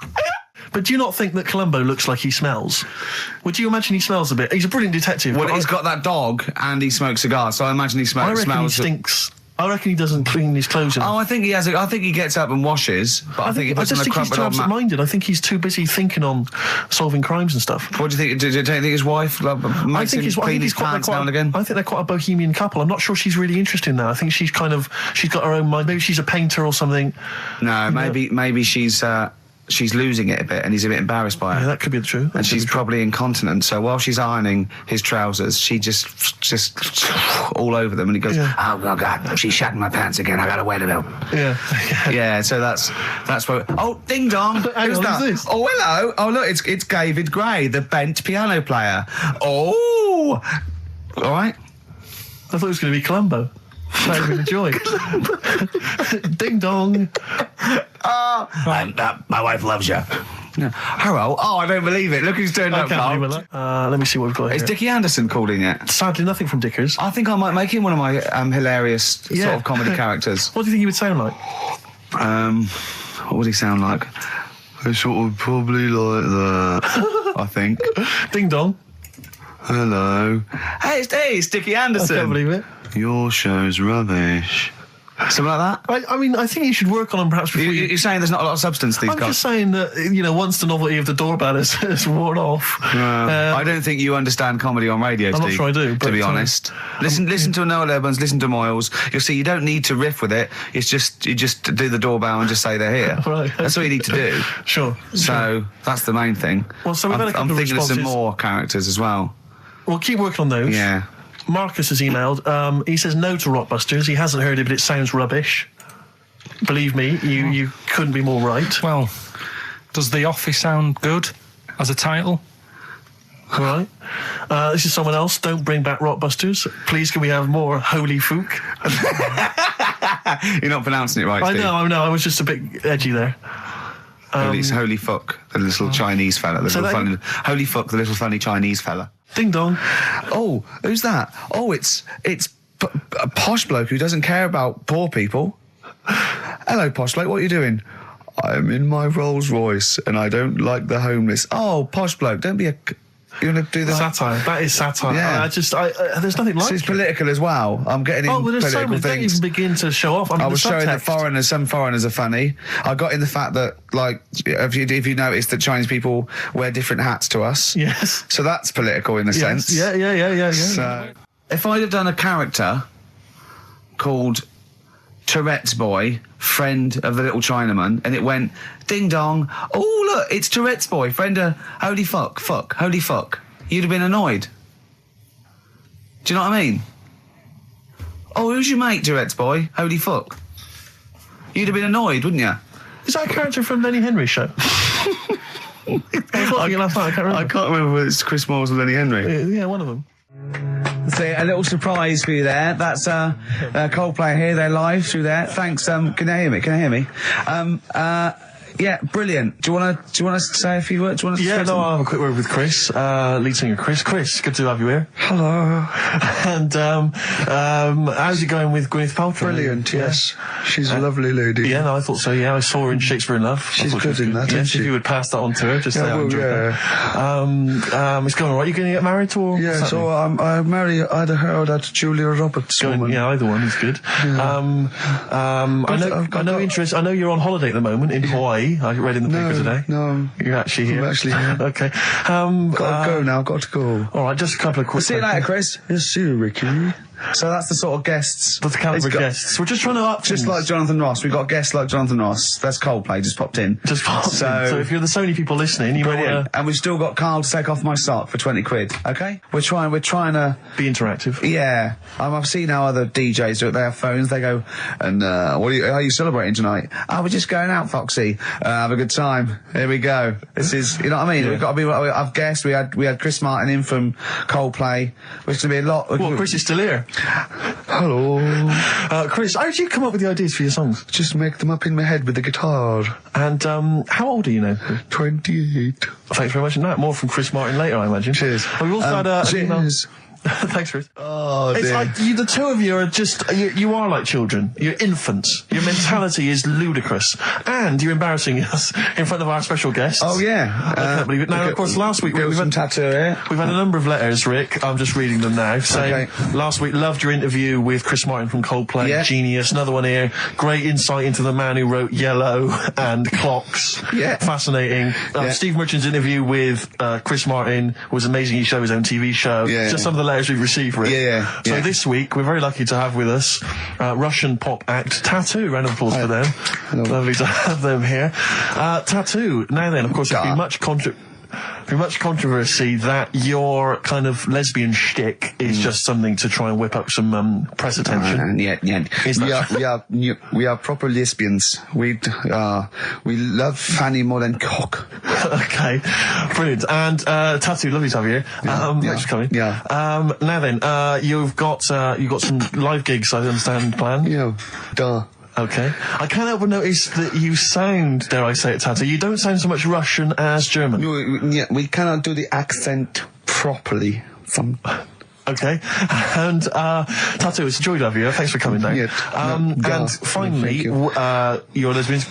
But do you not think that Columbo looks like he smells? Would you imagine he smells a bit? He's a brilliant detective. Well, but he's got that dog and he smokes cigars, so I imagine he I reckon smells. he stinks. I reckon he doesn't clean his clothes enough. Oh, I think he has. I think he gets up and washes, but I think he puts just on a think he's crumpled too old mat. absent-minded. I think he's too busy thinking on solving crimes and stuff. What do you think? Do you think his wife makes him clean his pants now and again? I think they're quite a bohemian couple. I'm not sure she's really interested in that. I think she's got her own mind. Maybe she's a painter or something. No, maybe she's losing it a bit, and he's a bit embarrassed by it. Yeah, that could be the truth. And she's probably incontinent, so while she's ironing his trousers, she just all over them, and he goes, Yeah. "Oh God, she's shatting my pants again. I gotta wear them out." Yeah. Yeah, so that's what. Oh, ding dong! Hang Who's on, that? who's this? Oh, hello! Oh, look, it's David Gray, the bent piano player. Oh, all right. I thought it was going to be Columbo. That would be the joy. Ding dong. My wife loves you. No. Hello. Oh, I don't believe it. Look who's turned I up, can't Carl. believe it. Let me see what we've got Is here. Dickie Anderson called in yet? Sadly, nothing from Dickers. I think I might make him one of my hilarious sort Yeah. of comedy characters. What do you think he would sound like? What would he sound like? Sort of probably like that, I think. Ding dong. Hello. Hey, it's Dickie I Anderson. can't believe it. Your show's rubbish. Something like that? I mean, I think you should work on them perhaps before You're saying there's not a lot of substance these I'm guys? just saying that, once the novelty of the doorbell has worn off. I don't think you understand comedy on radio, I'm Steve. not sure I do, To be but, honest, listen to Noel Evans, listen to Moyles. You'll see you don't need to riff with it. It's just you just do the doorbell and just say they're here. Right. That's all you need to do. Sure. So that's the main thing. Well, so we've had a couple I'm of thinking of some responses. more characters as well. We'll keep working on those. Yeah. Marcus has emailed. He says no to Rockbusters. He hasn't heard it, but it sounds rubbish. Believe me, you couldn't be more right. Well, does The Office sound good as a title? All right. This is someone else. Don't bring back Rockbusters. Please, can we have more Holy Fook? You're not pronouncing it right, Steve. I know. I was just a bit edgy there. Holy fuck, the little Chinese fella. Holy fuck, the little funny Chinese fella. Ding dong. Oh, who's that? Oh, it's a posh bloke who doesn't care about poor people. Hello, posh bloke, what are you doing? I'm in my Rolls Royce and I don't like the homeless. Oh, posh bloke, don't be a... You want to do the... Satire. That is satire. Yeah. There's nothing like It's it. political as well. I'm getting in Oh, well, there's so political many. Don't things. even begin to show off. I the was showing the subtext. foreigners. Some foreigners are funny. I got in the fact that, like, if you notice that Chinese people wear different hats to us. Yes. So that's political in a sense. Yeah. So, if I'd have done a character called Tourette's Boy, friend of the little Chinaman, and it went ding dong. Oh look, it's Tourette's Boy, friend of holy fuck, holy fuck. You'd have been annoyed. Do you know what I mean? Oh, who's your mate, Tourette's Boy? Holy fuck. You'd have been annoyed, wouldn't you? Is that a character from Lenny Henry's show? I was watching it last night. I can't remember. I can't remember whether it's Chris Moores or Lenny Henry. Yeah, one of them. So a little surprise for you there. That's Coldplay here. They're live through there. Thanks. Can you hear me? Yeah, brilliant. Do you wanna say a few words? Do you wanna Yeah, no, I'll have a quick word with Chris, lead singer Chris. Chris, good to have you here. Hello. And how's it going with Gwyneth Paltrow? Brilliant, yes. She's a lovely lady. Yeah, no, I thought so. Yeah, I saw her in Shakespeare in Love. She's I thought good she was in that, Yeah, isn't so if she? you would pass that on to her, just say I well, enjoyed that. It's going all right. You going to get married or? Yeah, what's so happening? I marry either her or that Julia Roberts woman. Yeah, either one is good. I know you're on holiday at the moment in Hawaii. I read in the paper today. No. You're actually here. I'm actually here. Okay. Got to go now, got to go. All right, just a couple of quick. See you later, Chris. Yes, see you, Ricky. So that's the sort of guests. That's the caliber of guests. We're just trying to up Just things. like Jonathan Ross. We've got guests like Jonathan Ross. That's Coldplay, just popped in. Just pop in. So if you're the Sony people listening, you might Brilliant. want to And we've still got Carl to take off my sock for 20 quid, okay? We're trying to... be interactive. Yeah. I've seen how other DJs do it. They have phones, they go, and how are you celebrating tonight? Oh, we're just going out, Foxy. Have a good time. Here we go. This is, you know what I mean? We've got to be, I've guessed, we had Chris Martin in from Coldplay, which is going to be a lot... Well, Chris is still here. Hello. Chris, how did you come up with the ideas for your songs? Just make them up in my head with the guitar. And how old are you now? 28. Thanks very much. No, more from Chris Martin later, I imagine. Cheers. Well, we also had an email. Cheers. Thanks, Chris. Oh, It's dear. like the two of you are just you are like children. You're infants. Your mentality is ludicrous, and you're embarrassing us in front of our special guests. Oh, yeah. I can't believe it. Now, of course, last week we've some had tattoo here. We've had a number of letters, Rick. I'm just reading them now. Saying, Okay. last week, loved your interview with Chris Martin from Coldplay. Yeah. Genius. Another one here. Great insight into the man who wrote Yellow and Clocks. Yeah. Fascinating. Yeah. Steve Merchant's interview with Chris Martin was amazing. He showed his own TV show. Yeah. Just some of the letters we've received, Rick. Yeah. So this week, we're very lucky to have with us Russian pop act Tattoo. Round of applause for them. Hello. Lovely to have them here. Tattoo. Now then, of course, there's been much controversy that your kind of lesbian shtick is just something to try and whip up some press attention. Yeah. Is that We are proper lesbians. We love fanny more than cock. Okay, brilliant. And Tattoo, lovely to have you here. Thanks for coming. Yeah. Now then, you've got some live gigs, I understand, planned. Yeah. Duh. Okay. I can't help but notice that you sound, dare I say it, Tattoo, you don't sound so much Russian as German. We cannot do the accent properly. Okay. And Tattoo, it's a joy to have you. Thanks for coming down. Yeah. And finally, thank your lesbians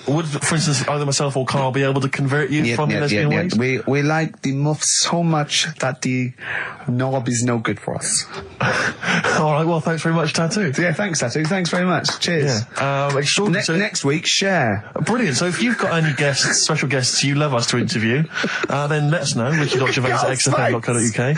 would, for instance, either myself or Carl be able to convert you from your lesbian ways? We like the muff so much that the knob is no good for us. All right. Well, thanks very much, Tattoo. Yeah, thanks, Tattoo. Thanks very much. Cheers. Yeah. Extraordinary. So- Next week, share. Brilliant. So if you've got any guests, special guests you love us to interview, then let us know. Ricky.gervais@xfm.co.uk.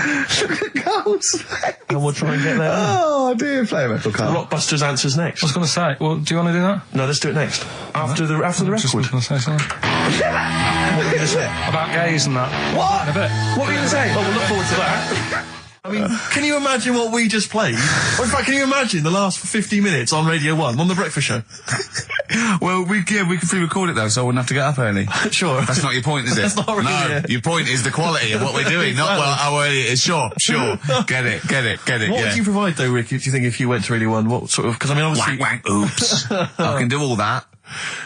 And we'll try and get there. Oh, dear. Play a metal card. Rockbusters answers next. I was going to say, well, do you want to do that? No, let's do it next. After the Just record. was going to say something. What were you going to say? About gays and that. What? A bit. What were you going to say? Oh, we'll look forward to that. I mean, can you imagine what we just played? Or in fact, can you imagine the last 50 minutes on Radio 1, on The Breakfast Show? Well, we can pre-record it, though, so I wouldn't have to get up early. Sure. That's not your point, is it? That's not really No, it. your point is the quality of what we're doing, not well how early it is. Sure. Get it, What yeah. would you provide, though, Ricky, do you think, if you went to Radio 1? What sort of... Because, I mean, obviously... Wank, oops. I can do all that.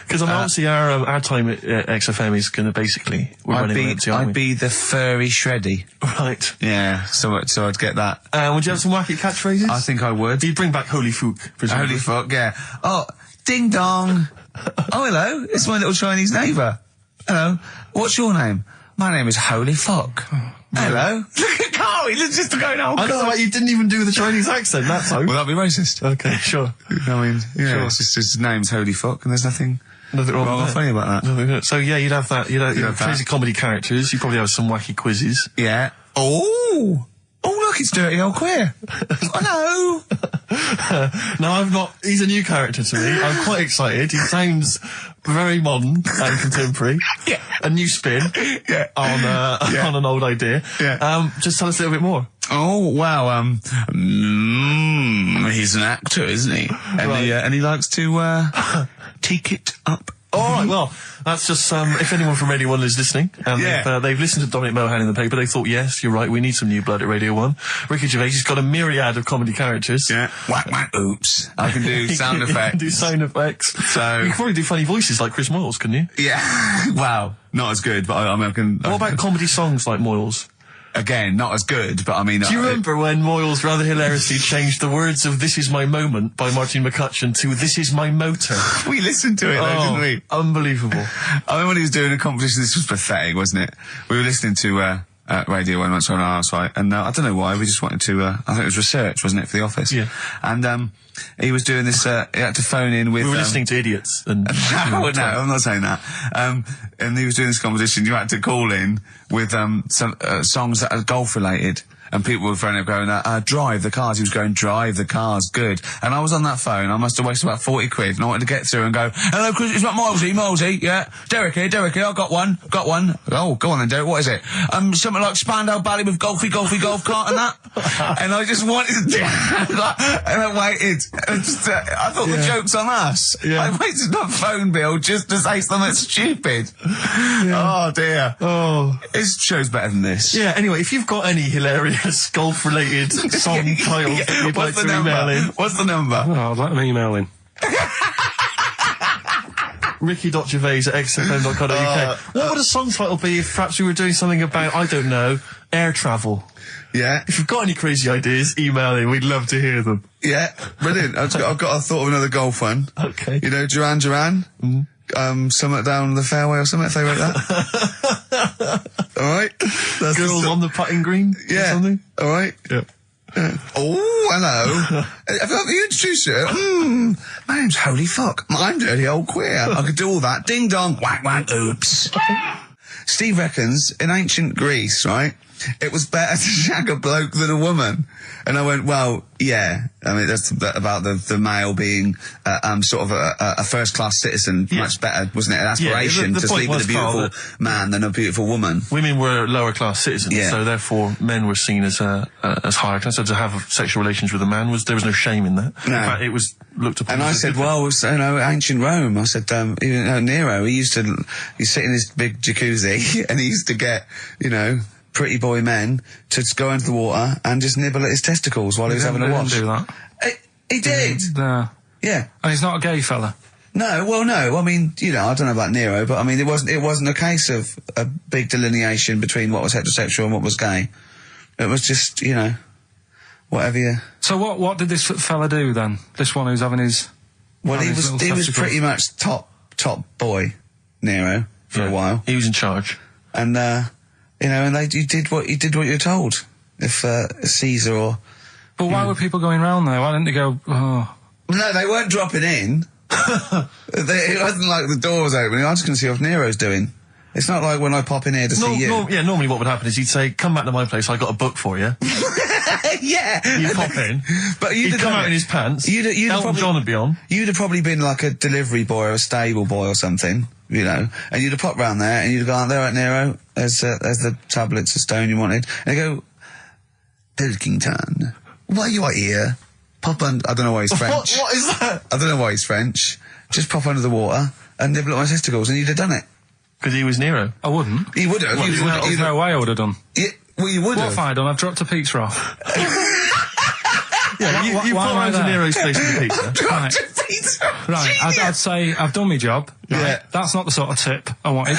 Because, I mean, obviously, our time at XFM is going to basically... We're running on empty, aren't I'd be the furry shreddy. we? Right. Yeah, so I'd get that. Would you have some wacky catchphrases? I think I would. You'd bring back Holy Fook, presumably. Holy fuck, yeah. Oh, ding dong. Oh, hello, it's my little Chinese neighbour. Hello, what's your name? My name is Holy Fuck. Hello. Look at Carl, he's just going, oh, I don't know why you didn't even do the Chinese accent, that's all. Well, that'd be racist. Okay, sure. I mean, yeah, Sure. it's just his name's Holy Fuck, and there's nothing Nothing wrong with that. funny about that. So yeah, you'd have that. You'd have crazy comedy characters. You'd probably have some wacky quizzes. Yeah. Oh, look, it's Dirty Old Queer. Hello. No, I'm not. He's a new character to me. I'm quite excited. He sounds very modern and contemporary. Yeah. A new spin. Yeah. On an old idea. Yeah. Just tell us a little bit more. Oh, wow, he's an actor, isn't he? And, Right. and he likes to, take it up. All right, Right, well, that's just if anyone from Radio 1 is listening, and they've listened to Dominic Mohan in the paper, they thought, yes, you're right, we need some new blood at Radio 1. Ricky Gervais has got a myriad of comedy characters. Yeah. Whack, whack, oops. I can do sound You effects. can do sound effects. So You can probably do funny voices like Chris Moyles, couldn't you? yeah. Wow. Not as good, but I mean, I can. What about comedy songs like Moyles? Again, not as good, but I mean. Do you remember when Moyles rather hilariously changed the words of This Is My Moment by Martin McCutcheon to This Is My Motor? We listened to it though, didn't we? Unbelievable. I mean, when he was doing a competition, this was pathetic, wasn't it? We were listening to Radio 1 once on our site, and I don't know why, we just wanted to, I think it was research, wasn't it, for The Office? Yeah. And he was doing this, he had to phone in with... We were listening to Idiots. And no, I'm not saying that. And he was doing this competition, you had to call in with some songs that are golf-related. And people were phoning up going, drive the cars. He was going, drive the cars, good. And I was on that phone, I must have wasted about 40 quid, and I wanted to get through and go, hello, Chris, it's not Milesy, yeah. Derek here, I got one. Oh, go on then, Derek, what is it? Something like Spandau Ballet with golfy golf cart and that. And I just wanted to and I waited. And just, I thought the joke's on us. Yeah. I wasted my phone bill just to say something stupid. Oh, dear. Oh. His show's better than this. Yeah, anyway, if you've got any hilarious golf-related song titles that you'd like to email in... What's the number? Oh, I'd like them emailing. ricky.gervais@xfm.co.uk. What would a song title be if perhaps we were doing something about, I don't know, air travel? Yeah. If you've got any crazy ideas, email in. We'd love to hear them. Yeah, brilliant. I've got a thought of another golf one. Okay. You know, Duran Duran? Something down the fairway or something, if they wrote that. Alright? Girls on the putting green? Yeah. Or something? Alright? Yeah. Oh, hello. Have you introduced you? My name's Holy Fuck. I'm Dirty Old Queer. I could do all that. Ding dong, whack whack, oops. Steve reckons, in ancient Greece, right, it was better to shag a bloke than a woman. And I went, well, yeah. I mean, that's about the male being sort of a first-class citizen. Yeah. Much better, wasn't it? An aspiration the to point sleep with a was, Carl, beautiful man than a beautiful woman. Women were lower-class citizens, Yeah. so therefore men were seen as higher class. So to have sexual relations with a man there was no shame in that. No. In fact, it was looked upon. And I as said, different. well, you know, ancient Rome. I said, Nero, he'd sit in his big jacuzzi and he used to get, you know, pretty boy men to go into the water and just nibble at his testicles while he was having a wash. He didn't do that. He did. No. Yeah. And he's not a gay fella. No. I mean, you know, I don't know about Nero, but I mean, it wasn't a case of a big delineation between what was heterosexual and what was gay. It was just, you know, whatever you... So what did this fella do then? This one who's having his... Well, he was pretty much top boy, Nero, for a while. He was in charge. And, you know, and you did what you were told. If Caesar or... But why were people going round there? Why didn't they go, oh... No, they weren't dropping in. It wasn't like the door was opening. I was just going to see what Nero's doing. It's not like when I pop in here to see you. Normally what would happen is he'd say, come back to my place, I got a book for you. Yeah. You'd pop in. But he'd come out in his pants. Elton John would be on. You'd have probably been like a delivery boy or a stable boy or something, you know, and you'd have popped round there and you'd have gone, there, right, Nero, there's the tablets of stone you wanted. And they go, Pilkington, why you are here? Pop under, I don't know why he's French. What is that? I don't know why he's French. Just pop under the water and nibble at my testicles and you'd have done it. Because he was Nero. I wouldn't. He would have. There's no way I would have done. Yeah, well, you would What have. have I done? I've dropped a pizza off. Yeah, you why pop am I around to there? Nero's place with the pizza. Right. Right, I'd say I've done my job. Right? Yeah. That's not the sort of tip I wanted.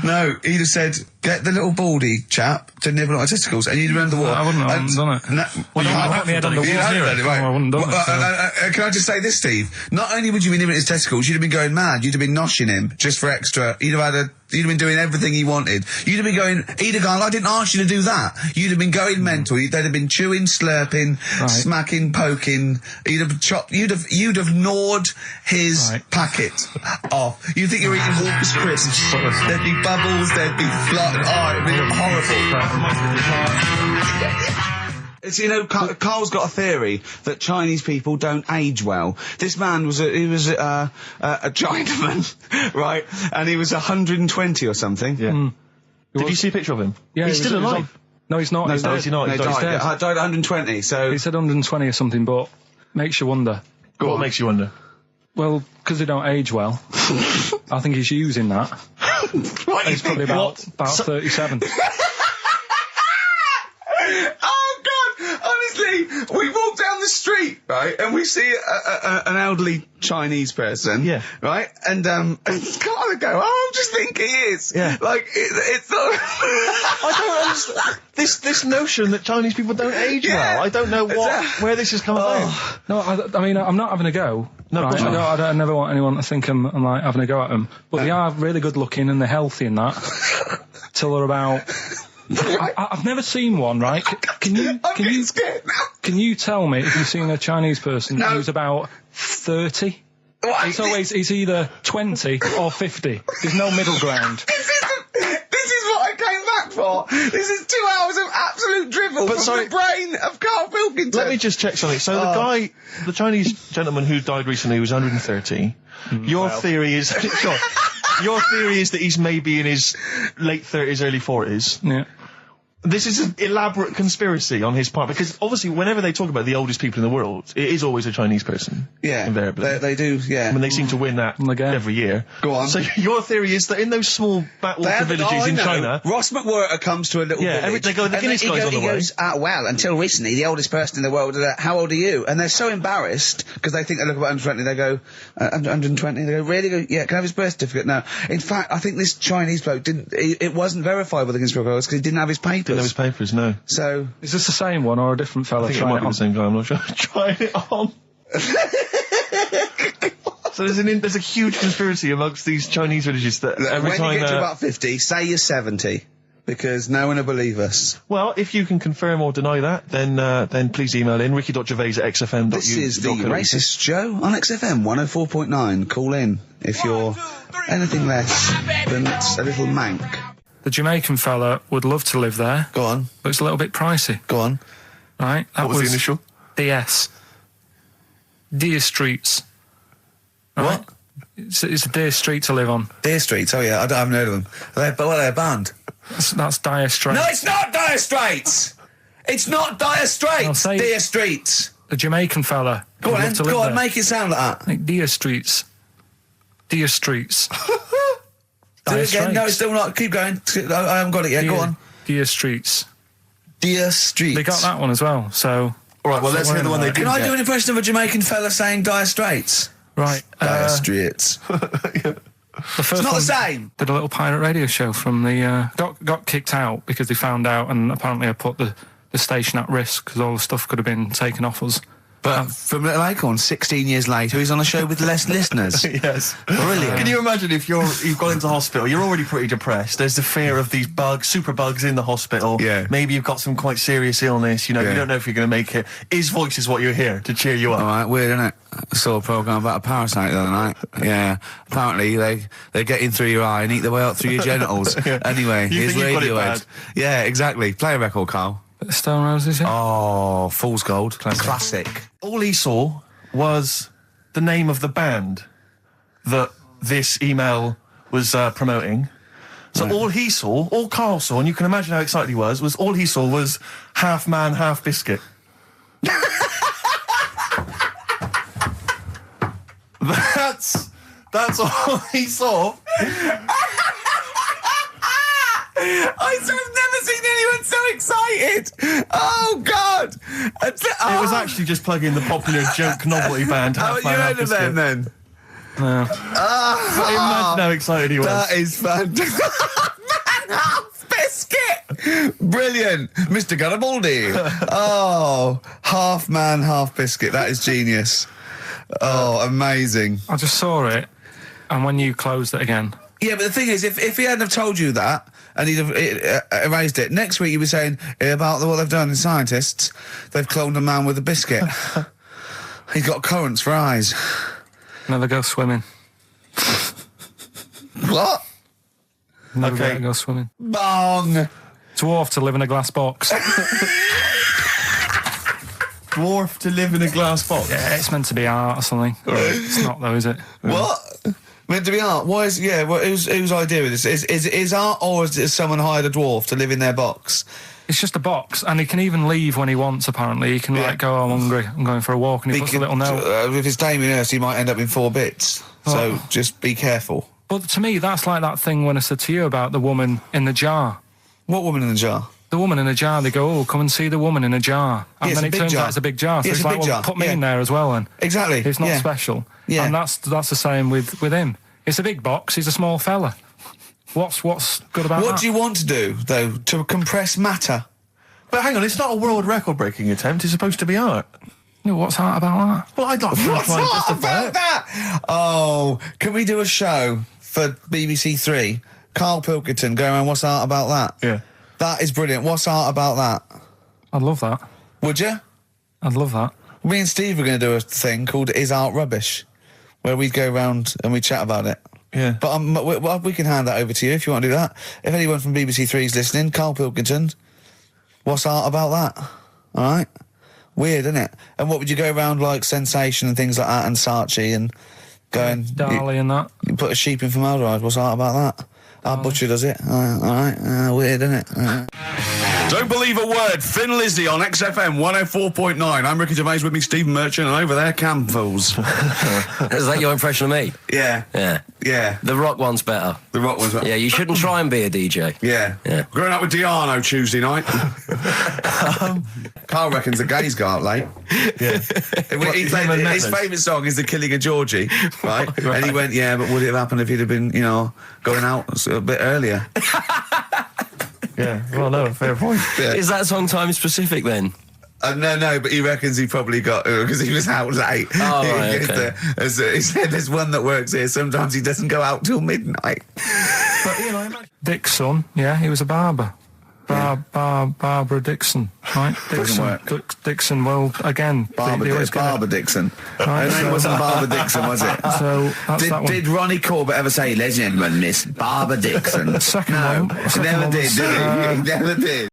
No, he'd have said, get the little baldy chap to nibble at my testicles, and you'd have run the water. I wouldn't have done it. No, Well, you I might put have my head done on it. the you wall. hadn't done it, right. I wouldn't have done Well, it. can I just say this, Steve? Not only would you be nibbling his testicles, you'd have been going mad. You'd have been noshing him just for extra. You'd have been doing everything he wanted. You'd have been going, he'd have gone, I didn't ask you to do that. You'd have been going mental. They'd have been chewing, slurping, smacking, poking. You'd have chopped, you'd have gnawed his packet off. You think you're eating Walker's crisps. There'd be bubbles, there'd be fluff. Oh, it'd be horrible. It's, you know, Carl's got a theory that Chinese people don't age well. This man was a Chinaman, right? And he was 120 or something. Yeah. Did you see a picture of him? Yeah, he's still alive. No, he's not. No, He's no, dead. is he not? No, He's he dead. died at 120, so... He said 120 or something, but makes you wonder. What makes you wonder? Well, because they don't age well. I think he's using that. What? He's probably about 37. Oh God! Honestly, we walk down the street, right, and we see an elderly Chinese person, Yeah. right, and kind of go, "Oh, I just think he is." Yeah. Like it's not. I don't understand this notion that Chinese people don't age Yeah. well. I don't know where this has come about. No, I mean, I'm not having a go. No, right? of course not. I never want anyone to think I'm like having a go at them. But they are really good looking and they're healthy and that. Till they're about. I've never seen one, right? Can you Scared now. can you tell me if you've seen a Chinese person who's about 30? What? It's either 20 or 50. There's no middle ground. This is what I came back for. This is 2 hours of absolute drivel from sorry. the brain of Karl Pilkington. Let me just check something. So the Chinese gentleman who died recently was 130. Your theory is sure. Your theory is that he's maybe in his late 30s, early 40s. Yeah. This is an elaborate conspiracy on his part, because obviously whenever they talk about the oldest people in the world, it is always a Chinese person. Yeah, invariably. they do. Yeah, I mean, they seem to win that Again. every year. Go on. So your theory is that in those small backwater villages in China... Ross McWhirter comes to a little village. they go, the and Guinness then guy's on the he way. goes, well, until recently, the oldest person in the world, how old are you? And they're so embarrassed, because they think they look about 120, they go, 120, they go, really? Go, yeah, can I have his birth certificate? No. In fact, I think this Chinese bloke it wasn't verified with the conspiracy because he didn't have his papers. Didn't have his papers, no. So... Is this the same one or a different fella I think it trying might it be on? the same guy, I'm not sure. Trying it on. So there's a huge conspiracy amongst these Chinese villages that every when time... you get to about 50, say you're 70, because no one will believe us. Well, if you can confirm or deny that, then please email in ricky.gervais@xfm.uk. This is the Racist Show on XFM 104.9. Call in if you're anything less than a little mank. The Jamaican fella would love to live there, Go on, but it's a little bit pricey, go on. right? That What was the initial? DS. Deer Streets. Right? What? It's a Deer Street to live on. Deer Streets, oh yeah, I haven't heard of them. Are they a band? That's Dire Straits. No, it's not Dire Straits! It's not Dire Straits! I'll say- Deer Streets! The Jamaican fella. Go would on, love to live go on, there. make it sound like that. Like Deer Streets. Deer Streets. Do Dire it again, no, Straits. it's still not, keep going. I haven't got it yet, go on. Deer Streets. Deer Streets. They got that one as well, so... All right, well, let's hear the one they Can didn't I get. do an impression of a Jamaican fella saying Dire Straits? Right. Dire Straits. The first It's not one the same! did a little pirate radio show from the... got kicked out because they found out, and apparently I put the station at risk because all the stuff could have been taken off us. But from Little Acorn, 16 years later, he's on a show with less listeners. Yes. Brilliant. Can you imagine if you've gone into hospital, you're already pretty depressed, there's the fear of these super bugs in the hospital. Yeah. Maybe you've got some quite serious illness, you know, Yeah. you don't know if you're going to make it. His voice is what you hear to cheer you up. All right, weird, isn't it? I saw a programme about a parasite the other night. Yeah. Apparently, they get in through your eye and eat their way up through your genitals. Anyway, You here's think you've got it Radiohead. bad? Yeah, exactly. Play a record, Carl. Bit of Stone Roses, yeah? Oh, Fool's Gold. Classic. All he saw was the name of the band that this email was promoting. So all he saw, all Carl saw, and you can imagine how excited he was all he saw was half man, half biscuit. That's all he saw. I've never seen anyone so excited. Oh, God. It was actually just plugging the popular joke novelty band How Half you Man, Half heard of Biscuit. them, then? But imagine how excited he was. That is fantastic. Man, half biscuit. Brilliant. Mr. Garibaldi. Oh, half man, half biscuit. That is genius. Oh, amazing. I just saw it, and when you closed it again... Yeah, but the thing is, if he hadn't have told you that, and he'd have erased it, next week you'd be saying about what they've done in scientists, they've cloned a man with a biscuit. He's got currants for eyes. Never go swimming. What? Never Okay. go swimming. Bong. Dwarf to live in a glass box. Dwarf to live in a glass box. Yeah, it's meant to be art or something. It's not though, is it? What? Meant to be art? Why is, whose idea is this? Is art, or is someone hired a dwarf to live in their box? It's just a box, and he can even leave when he wants, apparently. He can, like, go, I'm hungry, I'm going for a walk, and he puts a little note. If it's Damien Hirst, he might end up in 4 bits. So just be careful. But to me, that's like that thing when I said to you about the woman in the jar. What woman in the jar? The woman in a jar. They go, come and see the woman in a jar. And then it turns out it's a big jar. So it's it's a like, big jar. put me in there as well, then. Exactly. It's not special. Yeah. And that's the same with him. It's a big box, he's a small fella. What's good about that? What do you want to do, though, to compress matter? But hang on, it's not a world record-breaking attempt. It's supposed to be art. No, what's art about that? Well, I'd like to What's try and art justify about it. that? Oh, can we do a show for BBC Three? Karl Pilkington going around, what's art about that? Yeah. That is brilliant. What's art about that? I'd love that. Would you? I'd love that. Me and Steve are going to do a thing called Is Art Rubbish, where we go around and we chat about it. Yeah. But we can hand that over to you if you want to do that. If anyone from BBC Three is listening, Karl Pilkington, what's art about that? All right? Weird, isn't it? And what would you go around like Sensation and things like that and Saatchi and going... Darley and that. You put a sheep in formaldehyde, what's art about that? Our butcher does it. All right, weird, isn't it? Don't believe a word. Thin Lizzy on XFM 104.9. I'm Ricky Gervais, with me Stephen Merchant, and over there, Campbells. Is that your impression of me? Yeah. Yeah. Yeah. The rock one's better. The rock was... Yeah, you shouldn't try and be a DJ. Yeah. Yeah. Growing up with Diano Tuesday night. Carl reckons the gays go out late. Yeah. He played, his favourite song is The Killing of Georgie, right? And he went, yeah, but would it have happened if he'd have been, going out a bit earlier? Yeah, well, no, fair point. Yeah. Is that song time specific then? No, but he reckons he probably got, because he was out late. Oh, right, okay. He said there's one that works here, sometimes he doesn't go out till midnight. But, Dick's son, yeah, he was a barber. Barbara Dixon, right? Dixon, well, again... Barbara Dixon. Right, Her name wasn't Barbara Dixon, was it? So, that's that one. Did Ronnie Corbett ever say, ladies and gentlemen, Miss Barbara Dixon? Second No, one. he never did he? He never did.